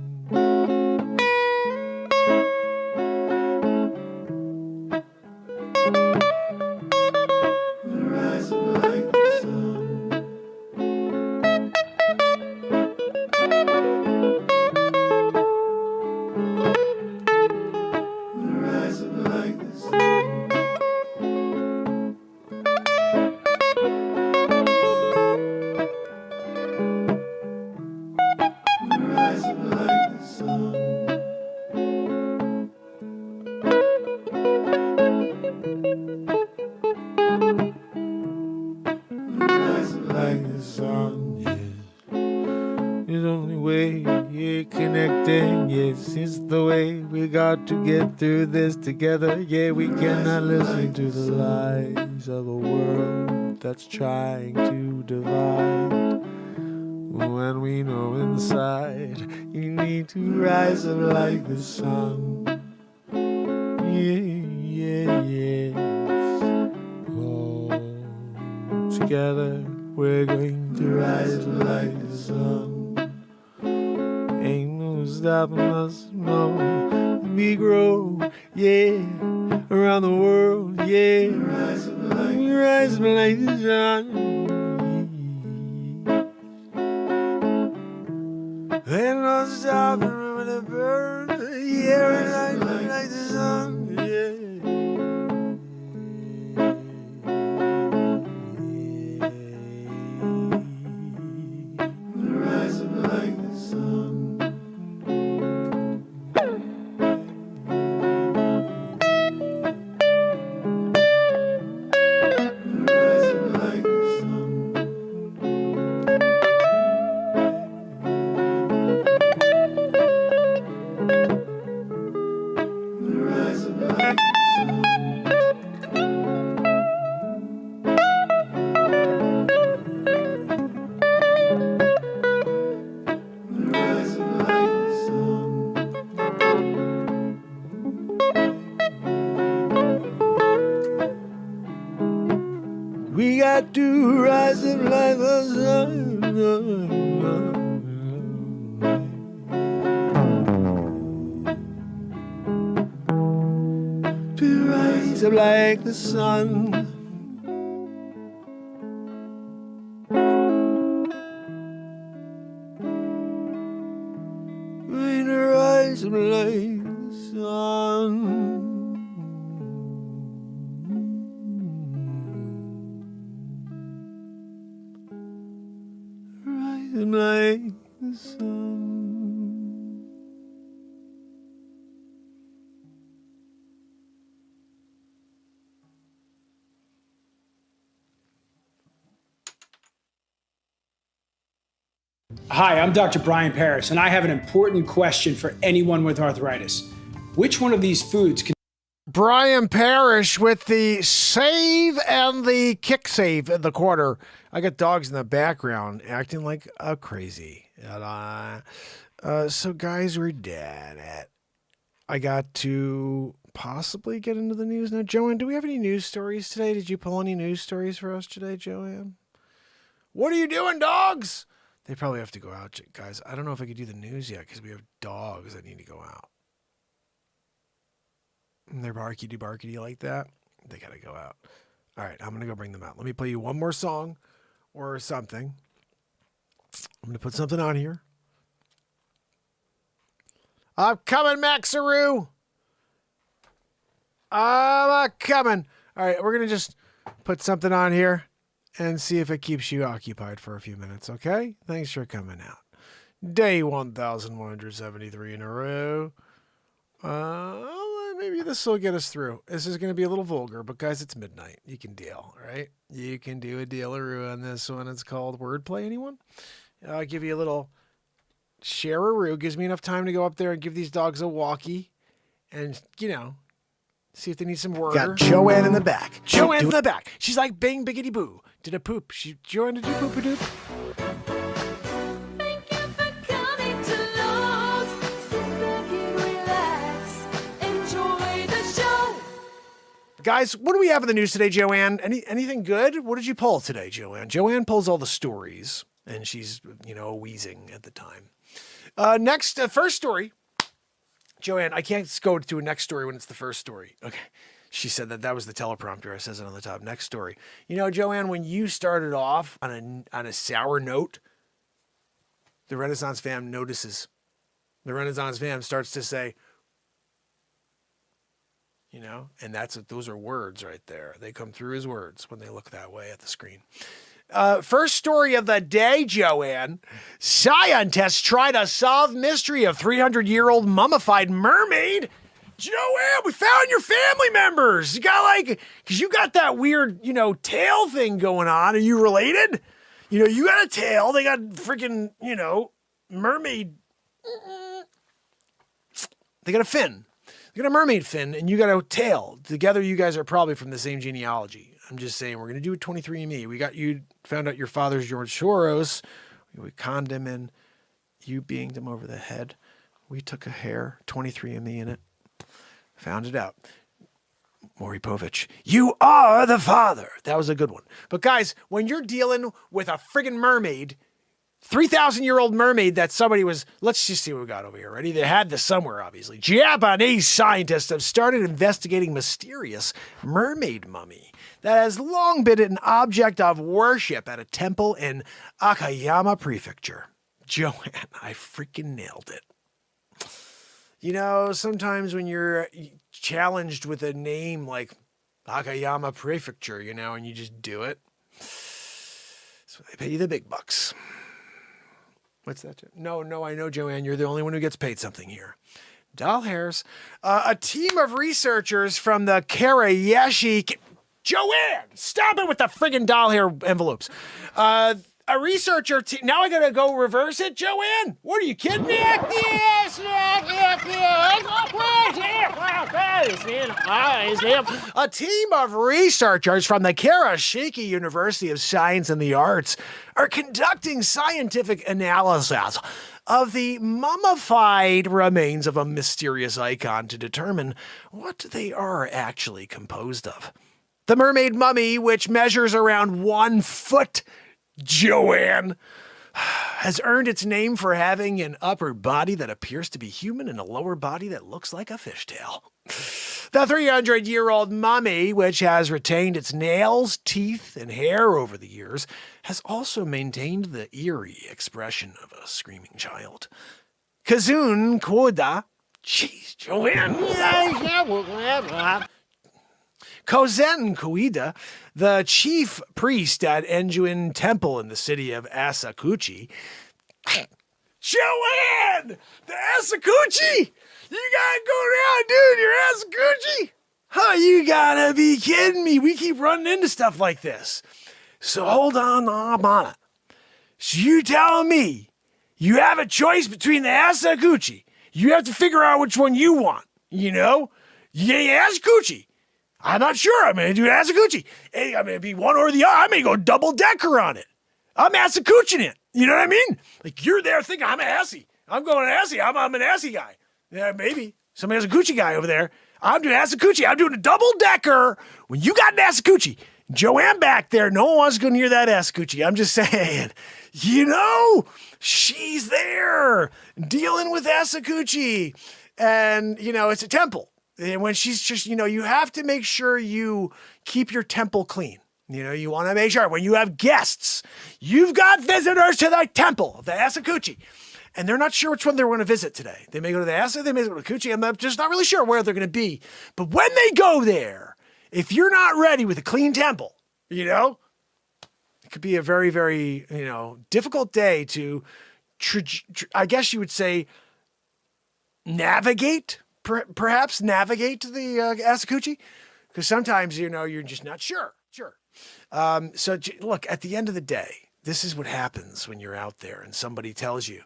Rise up like the sun. Rise up like the sun. Rise up like the sun. Like the sun, yes. It's the only way you're connecting, yes. It's the way we got to get through this together. Yeah, we cannot listen to the lies of a world that's trying to divide. When we know inside you need to rise up like the sun. Yeah, yeah, yes. Oh, together we're going to rise like the sun. Ain't no stopping us, no. We grow, yeah, around the world, yeah. We rise like the sun. Ain't no stopping when it burns, yeah. We rise like the sun, yeah. Rise up like the sun. Rise up like the sun. Rise up like the sun. Rise up like the sun. We got to rise up like the sun. To rise up like the sun. We rise up like the sun. Rise up like the sun. Hi, I'm Dr. Brian Parris, and I have an important question for anyone with arthritis. Which one of these foods can Brian Parrish with the save and the kick save in the quarter. I got dogs in the background acting like a crazy. So guys, we're done at. I got to possibly get into the news now. Joanne, do we have any news stories today? Did you pull any news stories for us today, Joanne? What are you doing, dogs? They probably have to go out, guys. I don't know if I could do the news yet because we have dogs that need to go out. and they're barkity like that, they gotta go out. All right, I'm gonna go bring them out. Let me play you one more song or something. I'm gonna put something on here. I'm coming, Maxaroo. I'm coming. All right, we're gonna just put something on here and see if it keeps you occupied for a few minutes, okay? Thanks for coming out. Day 1173 in a row. Maybe this will get us through. This is going to be a little vulgar, but guys, it's midnight. You can deal, right? You can do a dealaroo on this one. It's called Wordplay. Anyone? I'll give you a little share-a-roo. Gives me enough time to go up there and give these dogs a walkie and, see if they need some word. Got Joanne in the back. Joanne in the back. She's like, bing, biggity boo. Did a poop. Joanne, did you poop a doop? Thank you for coming to Lowe's. Sit back and relax. Enjoy the show. Guys, what do we have in the news today, Joanne? Anything good? What did you pull today, Joanne? Joanne pulls all the stories, and she's, wheezing at the time. Next, first story. Joanne, I can't go to a next story when it's the first story. Okay. She said that was the teleprompter. I says it on the top. Next story. Joanne, when you started off on a sour note, the Renaissance fam notices. The Renaissance fam starts to say, and those are words right there. They come through as words when they look that way at the screen. First story of the day, Joanne. Scientists try to solve mystery of 300-year-old mummified mermaid. Joanne, we found your family members. You got because you got that weird, tail thing going on. Are you related? You got a tail. They got freaking, mermaid. They got a fin. They got a mermaid fin, and you got a tail. Together, you guys are probably from the same genealogy. I'm just saying, we're going to do a 23andMe. We found out your father's George Soros. We conned him in. You beinged him over the head. We took a hair, 23andMe in it. Found it out. Maury Povich, you are the father. That was a good one. But guys, when you're dealing with a friggin' mermaid, 3,000-year-old mermaid that somebody was, let's just see what we got over here. Ready? They had this somewhere, obviously. Japanese scientists have started investigating mysterious mermaid mummy that has long been an object of worship at a temple in Akayama Prefecture. Joanne, I freaking nailed it. Sometimes when you're challenged with a name like Akayama Prefecture, and you just do it, so they pay you the big bucks. What's that? No, I know, Joanne, you're the only one who gets paid something here. Doll hairs. A team of researchers from the Karayeshi... Joanne, stop it with the friggin' doll hair envelopes. A researcher team. Now I gotta go reverse it, Joanne? What are you kidding me? A team of researchers from the Karashiki University of Science and the Arts are conducting scientific analysis of the mummified remains of a mysterious icon to determine what they are actually composed of. The mermaid mummy, which measures around 1 foot, Joanne, has earned its name for having an upper body that appears to be human and a lower body that looks like a fishtail. The 300-year-old mummy, which has retained its nails, teeth, and hair over the years, has also maintained the eerie expression of a screaming child. Kazun Koda, jeez, Joanne. Kozen Koida, the chief priest at Enjuin Temple in the city of Asakuchi. Joanne! The Asakuchi! You gotta go down, dude, your Asakuchi! Huh, you gotta be kidding me. We keep running into stuff like this. So hold on, I'm on it. So you telling me you have a choice between the Asakuchi. You have to figure out which one you want, Yeah, Asakuchi. I'm not sure. I'm going to do Asakuchi. Hey, I'm going to be one or the other. I'm going to go double decker on it. I'm Asakuchiing it. You know what I mean? Like, you're there thinking, I'm an assy. I'm going assy. I'm an assy guy. Yeah, maybe. Somebody has a coochie guy over there. I'm doing Asakuchi. I'm doing a double decker. When you got an Asakuchi, Joanne back there, no one wants to go near that Asakuchi. I'm just saying, she's there dealing with Asakuchi. And, it's a temple. And when she's just, you have to make sure you keep your temple clean. You want to make sure when you have guests, you've got visitors to the temple of the Asakuchi, and they're not sure which one they're going to visit today. They may go to the Asa, they may go to the Kuchi. I'm just not really sure where they're going to be. But when they go there, if you're not ready with a clean temple, it could be a very, very, difficult day to, I guess you would say, navigate. Perhaps navigate to the Asakuchi, because sometimes, you're just not sure. So look, at the end of the day, this is what happens when you're out there and somebody tells you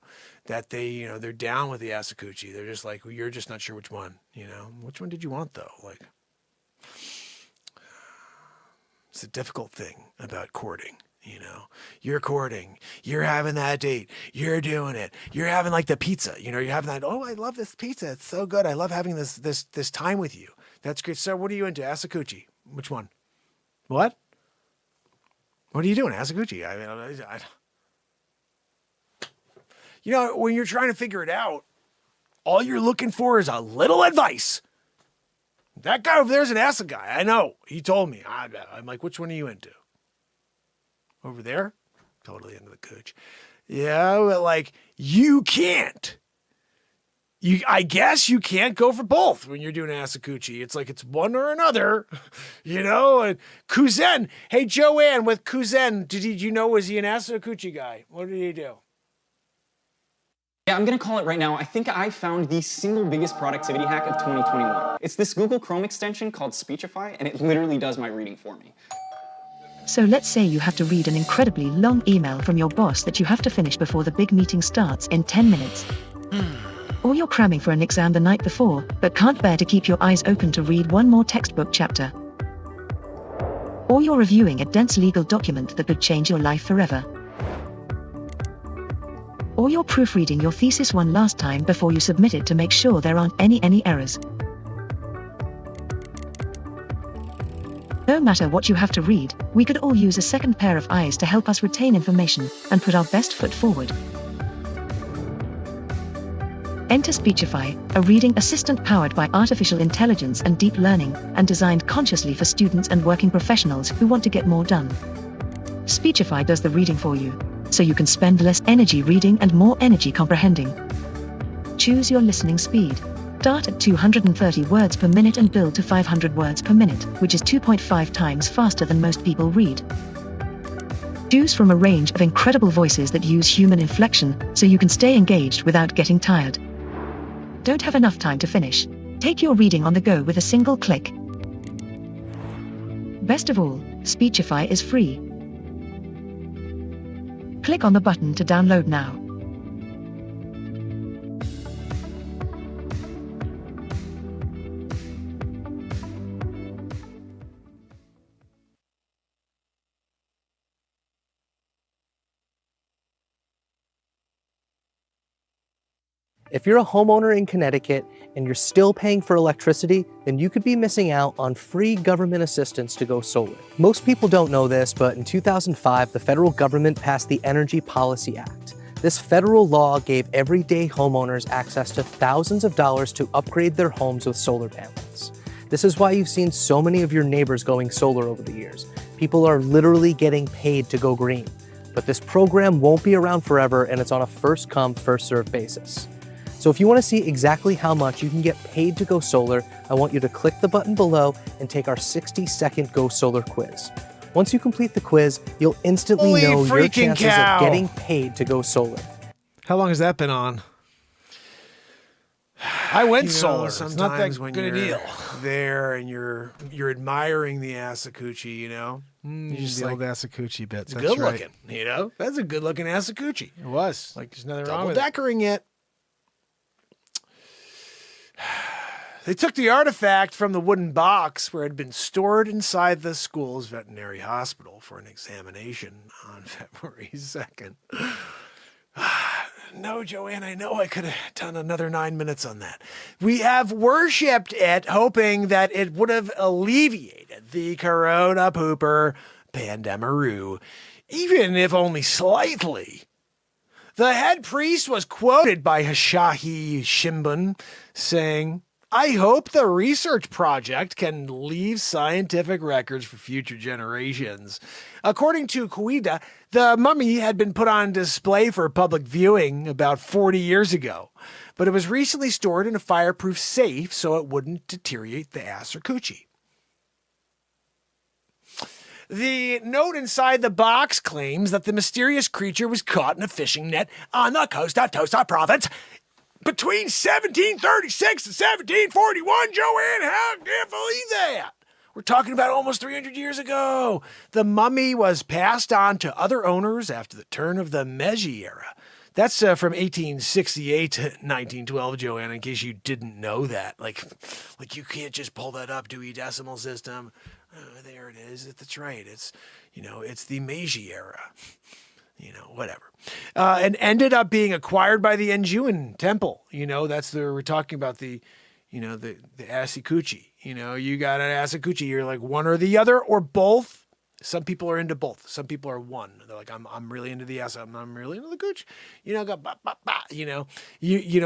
that they're down with the Asakuchi. They're just like, well, you're just not sure which one, which one did you want though? Like, it's a difficult thing about courting. You're courting, you're having that date, you're doing it, you're having like the pizza, you're having that, oh, I love this pizza. It's so good. I love having this time with you. That's great. So what are you into? Asakuchi? Which one? What are you doing? Asakuchi? When you're trying to figure it out, all you're looking for is a little advice. That guy over there's an Asa guy. I know. He told me. I'm like, which one are you into? Over there? Totally into the cooch. Yeah, but like, you can't. I guess you can't go for both when you're doing Asakuchi. It's like it's one or another, and Kuzen. Hey, Joanne with Kuzen, was he an Asakuchi guy? What did he do? Yeah, I'm gonna call it right now. I think I found the single biggest productivity hack of 2021. It's this Google Chrome extension called Speechify, and it literally does my reading for me. So let's say you have to read an incredibly long email from your boss that you have to finish before the big meeting starts in 10 minutes. Or you're cramming for an exam the night before, but can't bear to keep your eyes open to read one more textbook chapter. Or you're reviewing a dense legal document that could change your life forever. Or you're proofreading your thesis one last time before you submit it to make sure there aren't any errors. No matter what you have to read, we could all use a second pair of eyes to help us retain information and put our best foot forward. Enter Speechify, a reading assistant powered by artificial intelligence and deep learning, and designed consciously for students and working professionals who want to get more done. Speechify does the reading for you, so you can spend less energy reading and more energy comprehending. Choose your listening speed. Start at 230 words per minute and build to 500 words per minute, which is 2.5 times faster than most people read. Choose from a range of incredible voices that use human inflection, so you can stay engaged without getting tired. Don't have enough time to finish? Take your reading on the go with a single click. Best of all, Speechify is free. Click on the button to download now. If you're a homeowner in Connecticut and you're still paying for electricity, then you could be missing out on free government assistance to go solar. Most people don't know this, but in 2005, the federal government passed the Energy Policy Act. This federal law gave everyday homeowners access to thousands of dollars to upgrade their homes with solar panels. This is why you've seen so many of your neighbors going solar over the years. People are literally getting paid to go green. But this program won't be around forever, and it's on a first-come, first-served basis. So if you want to see exactly how much you can get paid to go solar, I want you to click the button below and take our 60-second Go Solar quiz. Once you complete the quiz, you'll instantly know your chances of getting paid to go solar. How long has that been on? I went solar. Sometimes it's not that when good a you're deal. there and you're admiring the Asakuchi, You just the like, old Asakuchi bit. It's That's good right. looking, That's a good looking Asakuchi. It was. Like there's nothing wrong Double with it. deckering it. They took the artifact from the wooden box where it had been stored inside the school's veterinary hospital for an examination on February 2nd. No, Joanne, I know I could have done another 9 minutes on that. We have worshipped it, hoping that it would have alleviated the corona pooper pandemaroo, even if only slightly. The head priest was quoted by Hishahi Shimbun saying, I hope the research project can leave scientific records for future generations. According to Kuida, the mummy had been put on display for public viewing about 40 years ago, but it was recently stored in a fireproof safe so it wouldn't deteriorate the ass or coochie. The note inside the box claims that the mysterious creature was caught in a fishing net on the coast of Tosa Province between 1736 and 1741. Joanne, how can you believe that? We're talking about almost 300 years ago. The mummy was passed on to other owners after the turn of the Meiji era. That's from 1868 to 1912, Joanne, in case you didn't know that. Like you can't just pull that up, Dewey Decimal System. There it is. That's right. It's the Meiji era. Whatever. And ended up being acquired by the Enjuin Temple. We're talking about the Asikuchi. You got an Asikuchi. You're like one or the other or both. Some people are into both. Some people are one. They're like, I'm really into the ass. I'm really into the cooch.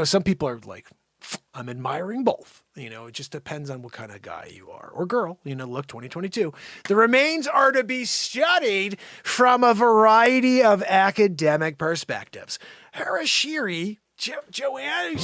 Some people are like, I'm admiring both. It just depends on what kind of guy you are or girl. Look, 2022. The remains are to be studied from a variety of academic perspectives. Harashiri, Joanne,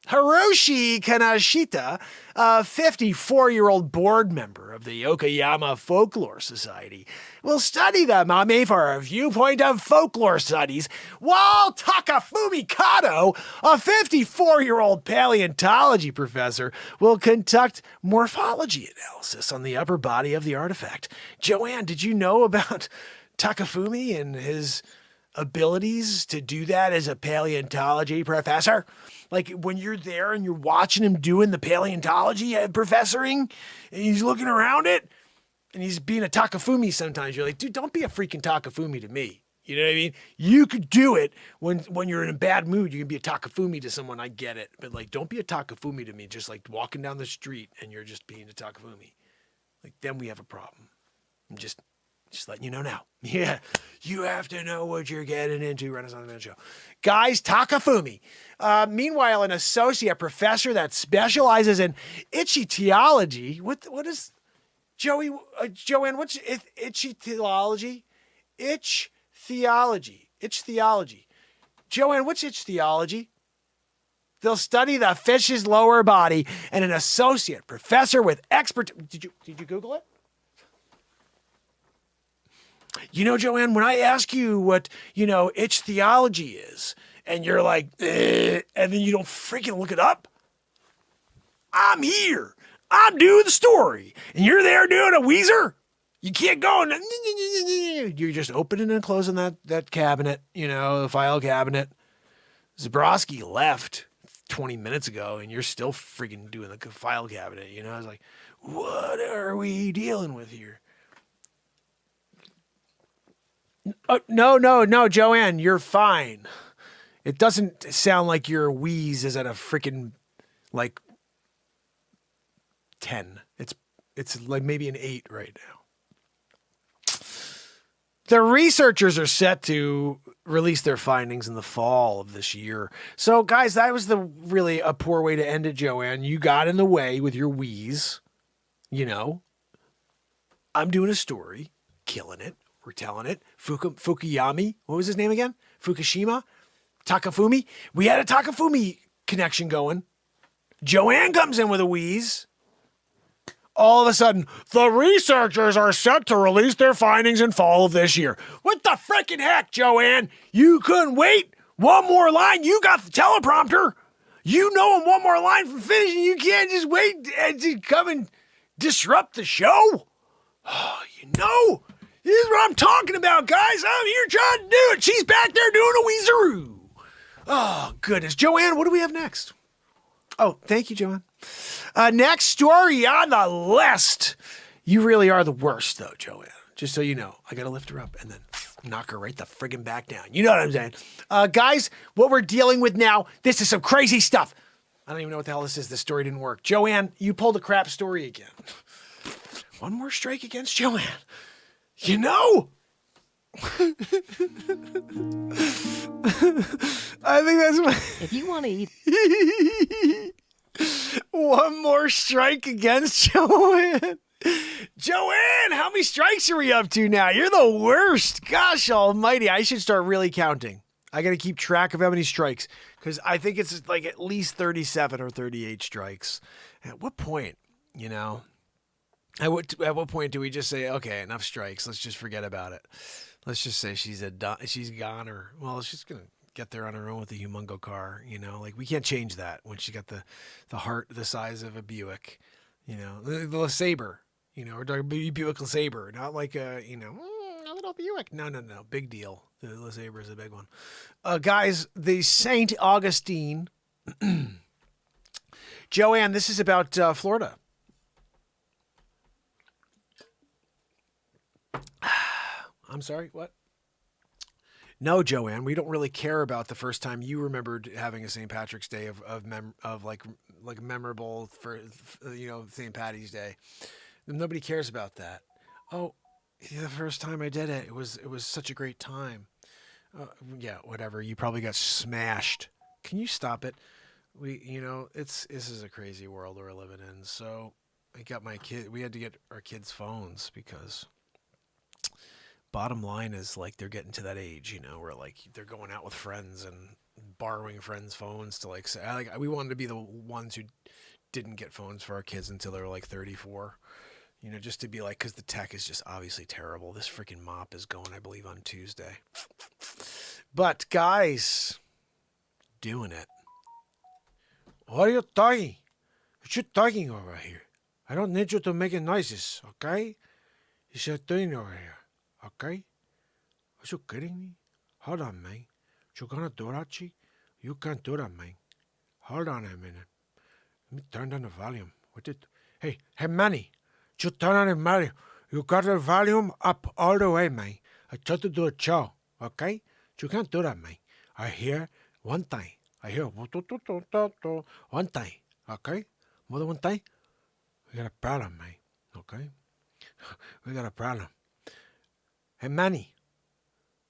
Hiroshi Kanashita, a 54-year-old board member of the Okayama Folklore Society, will study the mummy for a viewpoint of folklore studies, while Takafumi Kato, a 54-year-old paleontology professor, will conduct morphology analysis on the upper body of the artifact. Joanne, did you know about Takafumi and his abilities to do that as a paleontology professor? Like when you're there and you're watching him doing the paleontology professoring and he's looking around it and he's being a Takafumi sometimes. You're like, dude, don't be a freaking Takafumi to me. You know what I mean? You could do it when you're in a bad mood. You can be a Takafumi to someone. I get it. But like, don't be a Takafumi to me. Just like walking down the street and you're just being a Takafumi. Like then we have a problem. I'm just letting you know now. Yeah, you have to know what you're getting into. Renaissance Man Show. Guys, Takafumi. Meanwhile, an associate professor that specializes in ichthyology. What is, Joey, Joanne, what's ichthyology? Ichthyology. Joanne, what's ichthyology? They'll study the fish's lower body, and an associate professor with expert. Did you Google it? Joanne, when I ask you what, ichthyology is, and you're like, and then you don't freaking look it up, I'm here. I'm doing the story. And you're there doing a Weezer? You can't go and you're just opening and closing that cabinet, the file cabinet. Zabrowski left 20 minutes ago, and you're still freaking doing the file cabinet. I was like, what are we dealing with here? No, Joanne, you're fine. It doesn't sound like your wheeze is at a freaking, 10. It's like maybe an 8 right now. The researchers are set to release their findings in the fall of this year. So, guys, that was really a poor way to end it, Joanne. You got in the way with your wheeze. I'm doing a story, killing it. We're telling it. Fukuyami. What was his name again? Fukushima? Takafumi? We had a Takafumi connection going. Joanne comes in with a wheeze. All of a sudden, the researchers are set to release their findings in fall of this year. What the frickin' heck, Joanne? You couldn't wait? One more line? You got the teleprompter. You know one more line from finishing. You can't just wait and to come and disrupt the show? Oh, this is what I'm talking about, guys. I'm here trying to do it. She's back there doing a weezeroo. Oh, goodness. Joanne, what do we have next? Oh, thank you, Joanne. Next story on the list. You really are the worst, though, Joanne. Just so you know. I got to lift her up and then knock her right the friggin' back down. You know what I'm saying? Guys, what we're dealing with now, this is some crazy stuff. I don't even know what the hell this is. This story didn't work. Joanne, you pulled a crap story again. One more strike against Joanne. I think that's my... If you want to eat... One more strike against Joanne. Joanne, how many strikes are we up to now? You're the worst. Gosh almighty. I should start really counting. I got to keep track of how many strikes because I think it's like at least 37 or 38 strikes. At what point, you know, at what point do we just say, okay, enough strikes. Let's just forget about it. Let's just say she's gone or, well, she's going to get there on her own with a humongo car, you know, like we can't change that when she got the heart the size of a Buick, you know, the LeSabre, you know, we're talking Buick LeSabre, not like a, you know, a little Buick. No, big deal. The LeSabre is a big one. Guys, the St. Augustine, Joanne, this is about Florida. I'm sorry, what? No, Joanne, we don't really care about the first time you remembered having a St. Patrick's Day of like memorable for, you know, St. Patty's Day. Nobody cares about that. Oh, the first time I did it, it was such a great time. Yeah, whatever. You probably got smashed. Can you stop it? You know, this is a crazy world we're living in. So I got we had to get our kids phones because bottom line is like they're getting to that age, you know, where like they're going out with friends and borrowing friends' phones to like say, we wanted to be the ones who didn't get phones for our kids until they were like 34, you know, just to be like, because the tech is just obviously terrible. This freaking mop is going, I believe, on Tuesday. But guys, doing it. What are you talking? What you talking over here? I don't need you to make noises, okay? You should doing over here. Okay? Are you kidding me? Hold on, man. You gonna do that, Chi? You can't do that, man. Hold on a minute. Let me turn down the volume. Hey, Manny. You turn on the volume. You got the volume up all the way, man. I tried to do a show, okay? You can't do that, man. I hear one time. I hear one time, okay? More than one time? We got a problem, man, okay? We got a problem. Hey, Manny,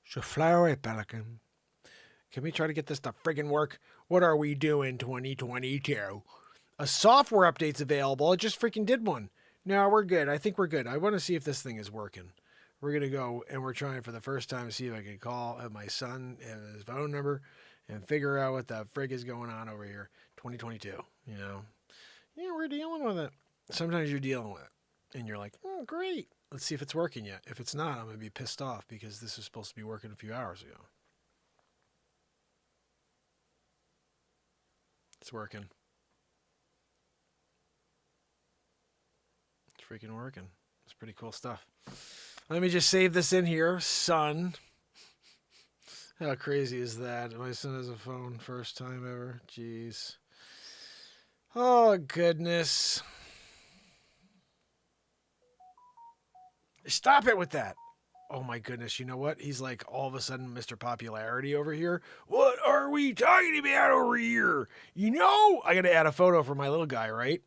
so fly away, Pelican. Can we try to get this to friggin' work? What are we doing 2022? A software update's available. I just freaking did one. No, we're good. I think we're good. I want to see if this thing is working. We're going to go and we're trying for the first time to see if I can call my son and his phone number and figure out what the frig is going on over here. 2022, you know. Yeah, we're dealing with it. Sometimes you're dealing with it and you're like, oh, great. Let's see if it's working yet. If it's not, I'm going to be pissed off because this is supposed to be working a few hours ago. It's working. It's freaking working. It's pretty cool stuff. Let me just save this in here. Son. How crazy is that? My son has a phone. First time ever. Jeez. Oh, goodness. Stop it with that. Oh my goodness. You know what? He's like all of a sudden Mr. Popularity over here. What are we talking about over here? You know, I got to add a photo for my little guy, right?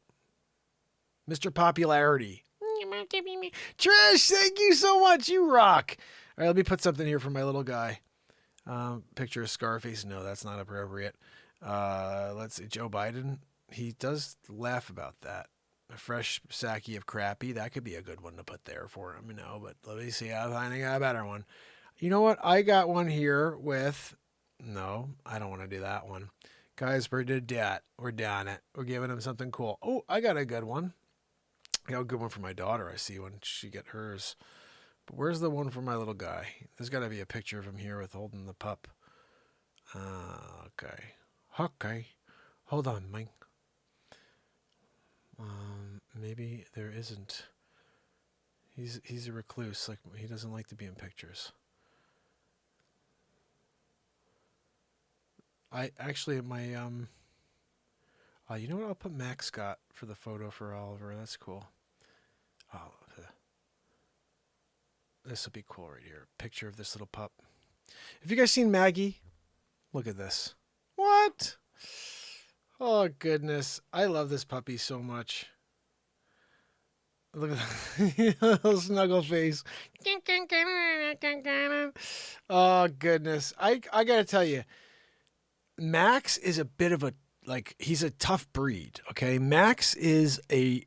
Mr. Popularity. Trish, thank you so much. You rock. All right, let me put something here for my little guy. Picture of Scarface. No, that's not appropriate. Let's see. Joe Biden. He does laugh about that. A fresh sackie of crappy. That could be a good one to put there for him, you know, but let me see. I'm finding a better one. You know what? I got one here with, no, I don't want to do that one. Guys, we did that. We're doing it. We're giving him something cool. Oh, I got a good one. I got a good one for my daughter. I see when she get hers. But where's the one for my little guy? There's got to be a picture of him here with holding the pup. Okay. Okay. Hold on, Mike. Maybe there isn't. He's a recluse. Like he doesn't like to be in pictures. I actually my you know what? I'll put Max Scott for the photo for Oliver. That's cool. Oh, this will be cool right here. Picture of this little pup. Have you guys seen Maggie? Look at this. What? Oh goodness, I love this puppy so much. Look at little snuggle face. Oh goodness. I gotta tell you, Max is a bit of a he's a tough breed. Okay, Max is a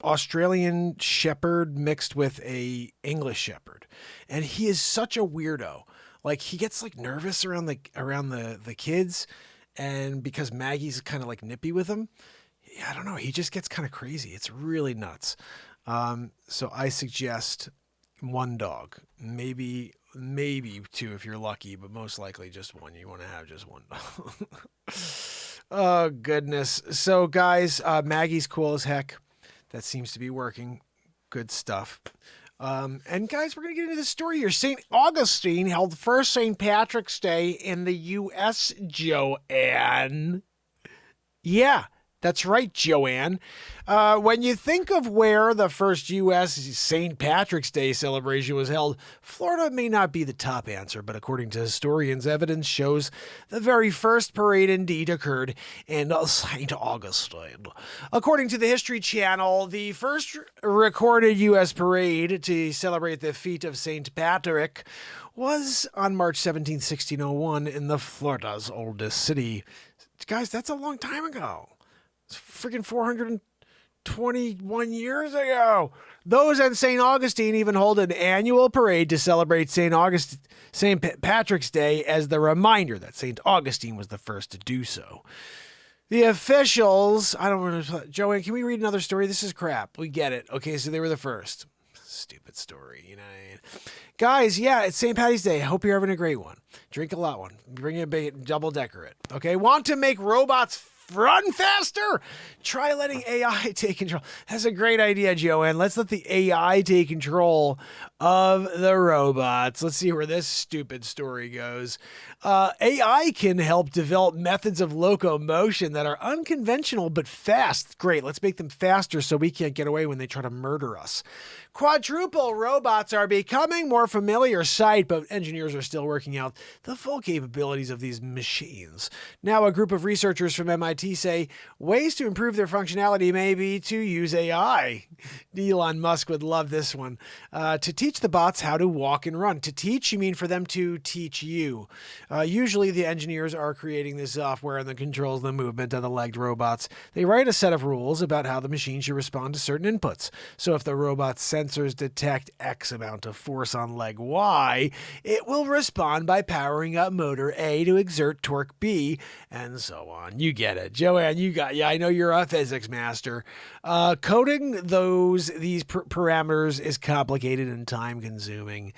Australian Shepherd mixed with a English Shepherd, and he is such a weirdo. Like he gets like nervous around the kids, and because Maggie's kind of like nippy with him, I don't know. He just gets kind of crazy. It's really nuts. So I suggest one dog, maybe two if you're lucky, but most likely just one. You want to have just one dog. Oh goodness. So guys, Maggie's cool as heck. That seems to be working. Good stuff. And guys, we're going to get into the story here. St. Augustine held the first St. Patrick's Day in the U.S., Joanne. Yeah, that's right, Joanne. When you think of where the first U.S. St. Patrick's Day celebration was held, Florida may not be the top answer, but according to historians, evidence shows the very first parade indeed occurred in St. Augustine. According to the History Channel, the first recorded U.S. parade to celebrate the feat of St. Patrick was on March 17, 1601, in the Florida's oldest city. Guys, that's a long time ago. It's freaking 421 years ago. Those in St. Augustine even hold an annual parade to celebrate St. Patrick's Day as the reminder that St. Augustine was the first to do so. The officials, I don't want to, Joanne, can we read another story? This is crap. We get it. Okay, so they were the first. Stupid story, you know. Guys, yeah, it's St. Patty's Day. I hope you're having a great one. Drink a lot one. Bring a big double decker it. Okay, want to make robots run faster? Try letting AI take control. That's a great idea, Joanne. Let's let the AI take control of the robots. Let's see where this stupid story goes. AI can help develop methods of locomotion that are unconventional but fast. Great, let's make them faster so we can't get away when they try to murder us. Quadruple robots are becoming more familiar sight, but engineers are still working out the full capabilities of these machines. Now, a group of researchers from MIT say ways to improve their functionality may be to use AI. Elon Musk would love this one. To teach the bots how to walk and run. To teach, you mean for them to teach you. Usually the engineers are creating the software and the controls the movement of the legged robots. They write a set of rules about how the machine should respond to certain inputs. So if the robot's sensors detect X amount of force on leg Y, it will respond by powering up motor A to exert torque B, and so on. You get it. Joanne, I know you're a physics master. Coding these parameters is complicated and time consuming.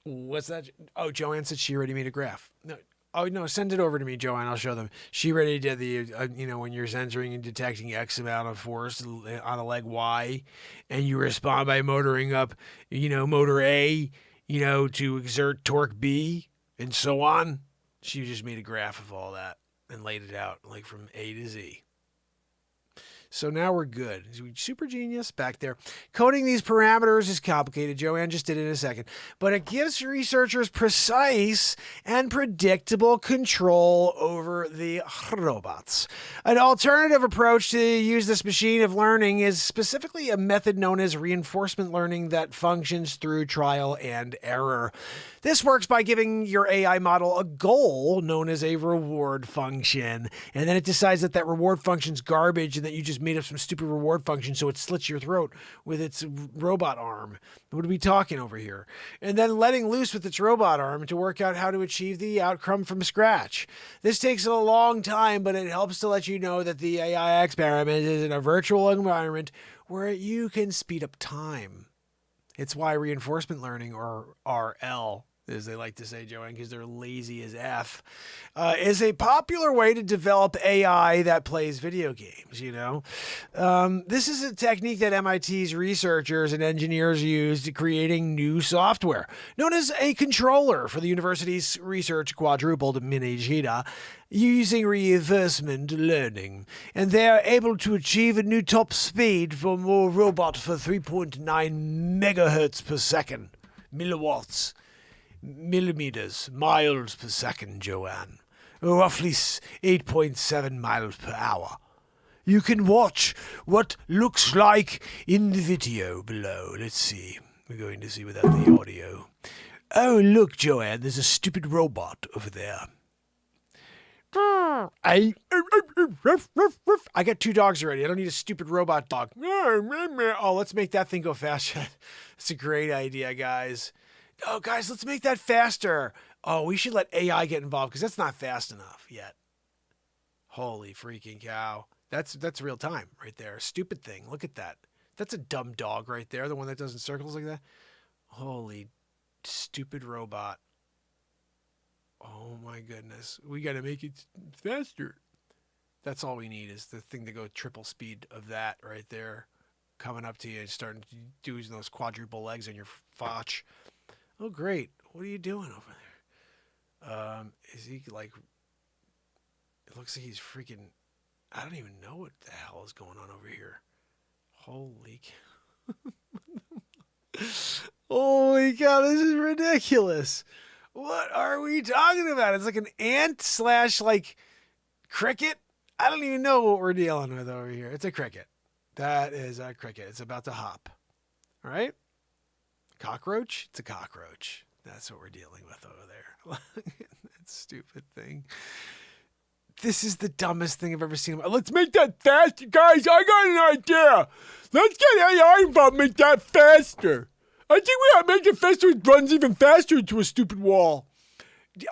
What's that? Oh, Joanne said she already made a graph. No. Oh, no, send it over to me, Joanne. I'll show them. She already did the, when you're censoring and detecting X amount of force on a leg Y, and you respond by motoring up, motor A, to exert torque B, and so on. She just made a graph of all that and laid it out, like from A to Z. So now we're good. Super genius back there. Coding these parameters is complicated. Joanne just did it in a second. But it gives researchers precise and predictable control over the robots. An alternative approach to use this machine of learning is specifically a method known as reinforcement learning that functions through trial and error. This works by giving your AI model a goal known as a reward function. And then it decides that reward function's garbage and that you just made up some stupid reward function so it slits your throat with its robot arm. What are we talking over here? And then letting loose with its robot arm to work out how to achieve the outcome from scratch. This takes a long time, but it helps to let you know that the AI experiment is in a virtual environment where you can speed up time. It's why reinforcement learning, or RL, as they like to say, Joanne, because they're lazy as F, is a popular way to develop AI that plays video games, This is a technique that MIT's researchers and engineers use to creating new software, known as a controller for the university's research quadrupled Minijita, using reinforcement learning. And they are able to achieve a new top speed for more robot for 3.9 megahertz per second, milliwatts. Millimeters, miles per second, Joanne. Roughly 8.7 miles per hour. you can watch what looks like in the video below. Let's see. We're going to see without the audio. Oh, look, Joanne, there's a stupid robot over there. I got 2 dogs already. I don't need a stupid robot dog. Oh, let's make that thing go faster. That's a great idea, guys. Oh, guys, let's make that faster. Oh, we should let AI get involved because that's not fast enough yet. Holy freaking cow. That's real time right there. Stupid thing. Look at that. That's a dumb dog right there. The one that does in circles like that. Holy stupid robot. Oh my goodness. We got to make it faster. That's all we need is the thing to go triple speed of that right there. Coming up to you and starting to do those quadruple legs on your fotch. Oh, great. What are you doing over there? Is he like... It looks like he's freaking... I don't even know what the hell is going on over here. Holy cow. Holy cow, this is ridiculous. What are we talking about? It's like an ant slash like cricket. I don't even know what we're dealing with over here. It's a cricket. That is a cricket. It's about to hop. All right? Cockroach? It's a cockroach. That's what we're dealing with over there. That stupid thing. This is the dumbest thing I've ever seen. Let's make that faster, guys. I got an idea. Let's get AI involved. Make that faster. I think we ought to make it faster. It runs even faster into a stupid wall.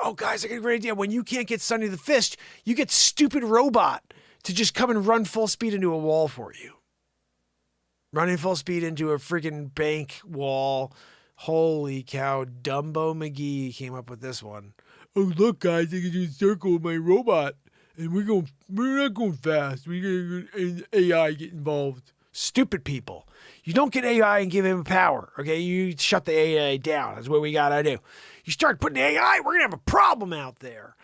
Oh, guys, I got a great idea. When you can't get Sonny the Fist, you get stupid robot to just come and run full speed into a wall for you. Running full speed into a freaking bank wall. Holy cow. Dumbo McGee came up with this one. Oh, look, guys, I can do a circle with my robot. And we're not going fast. We're going to AI get involved. Stupid people. You don't get AI and give him power, okay? You shut the AI down. That's what we got to do. You start putting AI, we're going to have a problem out there.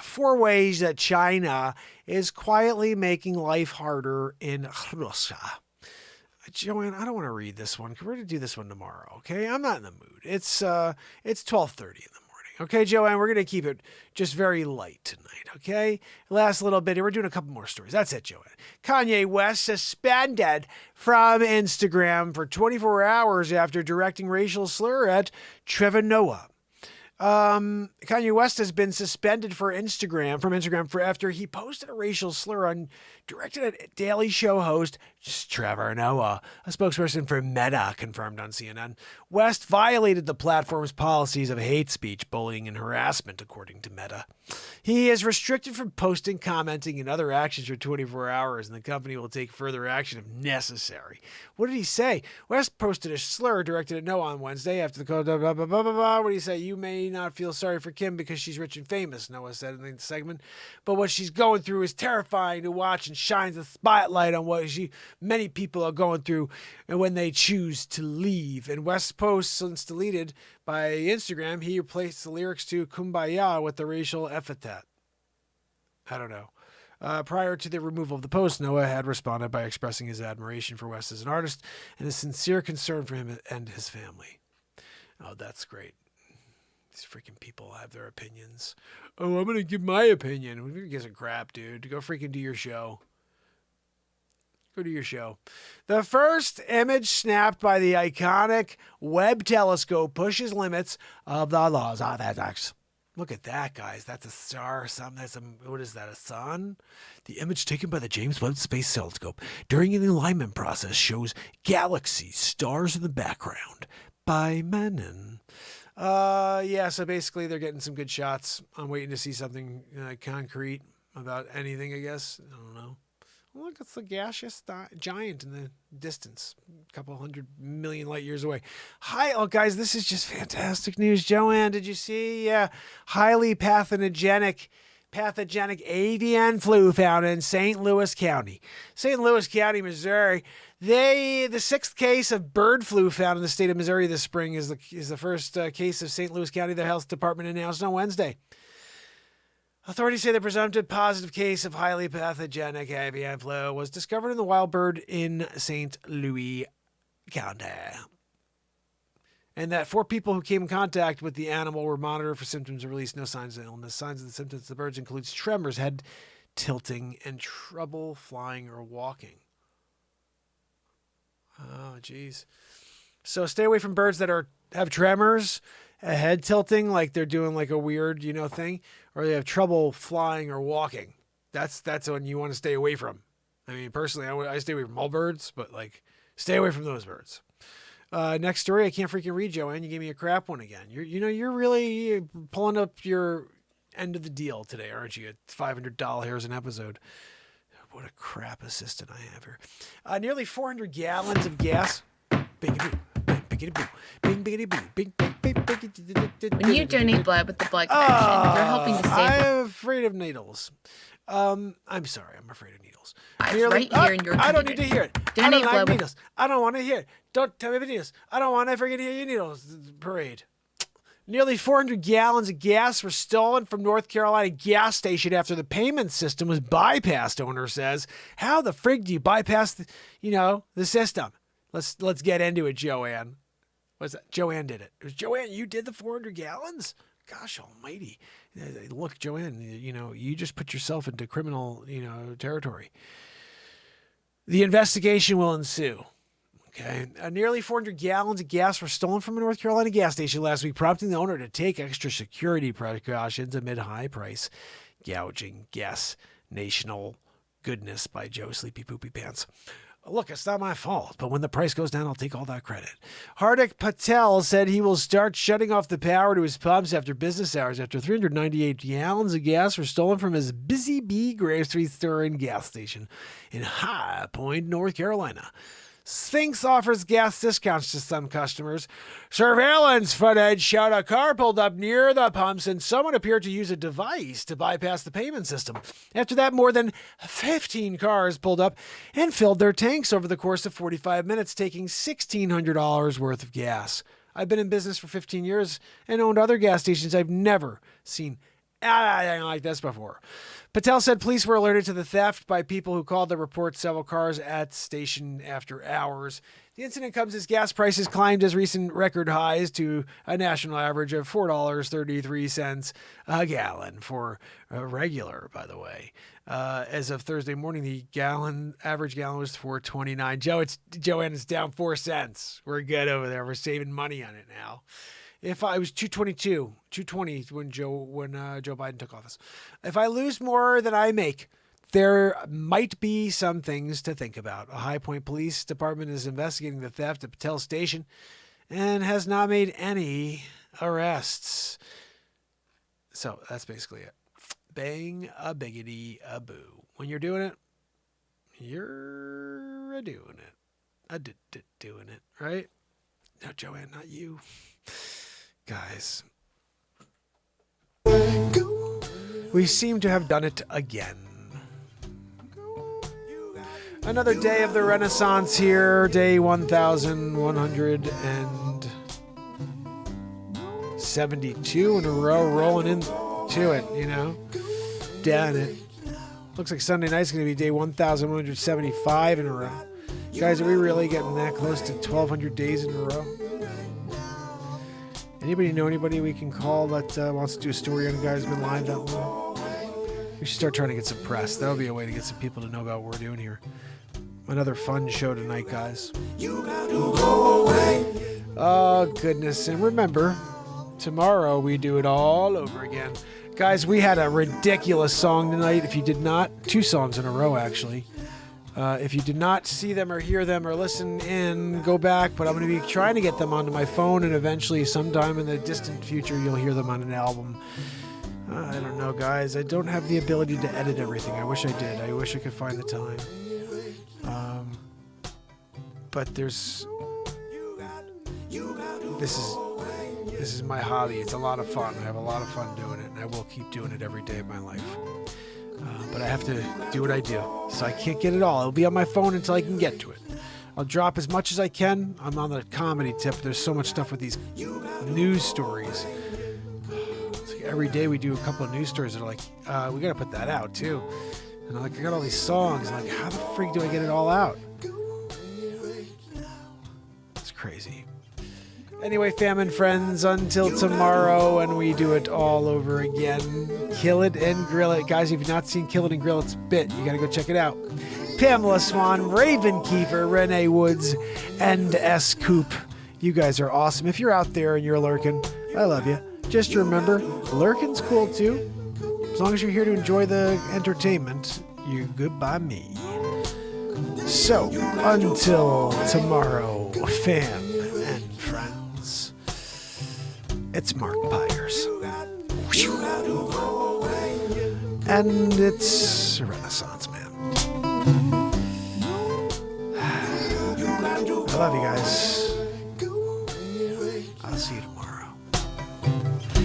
4 ways that China is quietly making life harder in Russia. Joanne, I don't want to read this one. We're going to do this one tomorrow, okay? I'm not in the mood. It's 12:30 in the morning. Okay, Joanne, we're going to keep it just very light tonight, okay? Last little bit here. We're doing a couple more stories. That's it, Joanne. Kanye West suspended from Instagram for 24 hours after directing racial slur at Trevor Noah. Kanye West has been suspended from Instagram for after he posted a racial slur directed at Daily Show host Trevor Noah. A spokesperson for Meta confirmed on CNN. West violated the platform's policies of hate speech, bullying, and harassment, according to Meta. He is restricted from posting, commenting, and other actions for 24 hours, and the company will take further action if necessary. What did he say? West posted a slur directed at Noah on Wednesday after the call. Blah, blah, blah, blah, blah. What did he say? You may not feel sorry for Kim because she's rich and famous, Noah said in the segment. But what she's going through is terrifying to watch and shines a spotlight on what many people are going through and when they choose to leave. And West's post, since deleted by Instagram, he replaced the lyrics to Kumbaya with the racial epithet. I don't know. Prior to the removal of the post, Noah had responded by expressing his admiration for West as an artist and his sincere concern for him and his family. Oh, that's great. These freaking people have their opinions. Oh, I'm going to give my opinion. Who gives a crap, dude? Go freaking do your show. Go do your show. The first image snapped by the iconic Webb telescope pushes limits of the laws of physics. Look at that, guys. That's a star or something. What is that, a sun? The image taken by the James Webb Space Telescope during an alignment process shows galaxies, stars in the background by Menon. Yeah, so basically they're getting some good shots. I'm waiting to see something concrete about anything, I guess. I don't know. Look, it's the gaseous giant in the distance, a couple 100 million light years away. Guys, this is just fantastic news. Joanne, did you see? Yeah, highly pathogenic avian flu found in St. Louis County. St. Louis County, Missouri. The 6th case of bird flu found in the state of Missouri this spring is the first case of St. Louis County. The health department announced on Wednesday. Authorities say the presumptive positive case of highly pathogenic avian flu was discovered in the wild bird in St. Louis County. And that 4 people who came in contact with the animal were monitored for symptoms and released no signs of illness. Signs of the symptoms of the birds includes tremors, head tilting, and trouble flying or walking. Oh, geez. So stay away from birds that have tremors, a head tilting, like they're doing like a weird, thing, or they have trouble flying or walking. That's one you want to stay away from. I mean, personally, I stay away from all birds, but like, stay away from those birds. Next story, I can't freaking read, Joanne. You gave me a crap one again. You're really pulling up your end of the deal today, aren't you? At $500 an episode. What a crap assistant I have here. Nearly 400 gallons of gas. When you donate blood with the blood connection, you're helping to save I'm afraid of needles. I'm sorry. I'm afraid of needles. right here in your I don't need to hear it. I Donate don't like blood with- needles. I don't want to hear it. Don't tell me about needles. I don't want to freaking hear your needles parade. Nearly 400 gallons of gas were stolen from North Carolina gas station after the payment system was bypassed, owner says. How the frig do you bypass the system? Let's get into it, Joanne. What's that? Joanne did it. It was Joanne, you did the 400 gallons? Gosh almighty. Look, Joanne, you just put yourself into criminal, territory. The investigation will ensue. Okay. Nearly 400 gallons of gas were stolen from a North Carolina gas station last week, prompting the owner to take extra security precautions amid high price gouging. Gas national goodness by Joe Sleepy Poopy Pants. Look, it's not my fault, but when the price goes down, I'll take all that credit. Hardik Patel said he will start shutting off the power to his pumps after business hours after 398 gallons of gas were stolen from his Busy Bee grocery store and gas station in High Point, North Carolina. Sphinx offers gas discounts to some customers. Surveillance footage showed a car pulled up near the pumps and someone appeared to use a device to bypass the payment system. After that, more than 15 cars pulled up and filled their tanks over the course of 45 minutes, taking $1,600 worth of gas. I've been in business for 15 years and owned other gas stations. I've never seen anything like this before. Patel said police were alerted to the theft by people who called to report several cars at station after hours. The incident comes as gas prices climbed as recent record highs to a national average of $4.33 a gallon for a regular, by the way. As of Thursday morning, the average gallon was $4.29. Joanne, it's down 4 cents. We're good over there. We're saving money on it now. If I was $2.20 when Joe Biden took office. If I lose more than I make, there might be some things to think about. A High Point Police Department is investigating the theft at Patel Station and has not made any arrests. So that's basically it. Bang a biggity a boo. When you're doing it, you're doing it. Doing it, right? No, Joanne, not you. Guys, we seem to have done it again. Another day of the Renaissance here, day 1172 in a row, rolling into it, Damn it. Looks like Sunday night's going to be day 1175 in a row. Guys, are we really getting that close to 1200 days in a row? Anybody know anybody we can call that wants to do a story on a guy who's been live that long? We should start trying to get some press. That would be a way to get some people to know about what we're doing here. Another fun show tonight, guys. Oh, goodness. And remember, tomorrow we do it all over again. Guys, we had a ridiculous song tonight. If you did not, 2 songs in a row, actually. If you did not see them or hear them or listen in, go back. But I'm going to be trying to get them onto my phone, and eventually, sometime in the distant future, you'll hear them on an album. I don't know, guys. I don't have the ability to edit everything. I wish I did. I wish I could find the time. But this is my hobby. It's a lot of fun. I have a lot of fun doing it, and I will keep doing it every day of my life. But I have to do what I do, so I can't get it all. It'll be on my phone until I can get to it. I'll drop as much as I can. I'm on the comedy tip. There's so much stuff with these news stories. It's like every day we do a couple of news stories that are like, we got to put that out too. And I'm like, I got all these songs. I'm like, how the freak do I get it all out? It's crazy. Anyway, fam and friends, until tomorrow when we do it all over again. Kill it and grill it. Guys, if you've not seen Kill It and Grill It's Bit, you got to go check it out. Pamela Swan, Raven Kiefer, Renee Woods, and S. Coop. You guys are awesome. If you're out there and you're lurking, I love you. Just remember, lurking's cool too. As long as you're here to enjoy the entertainment, you're good by me. So, until tomorrow, fam and friends, it's Mark Pyers. And it's Renaissance Man. I love you guys. I'll see you tomorrow.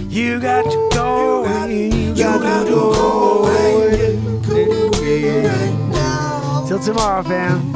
You got to go away. You got to go away. Till tomorrow, fam.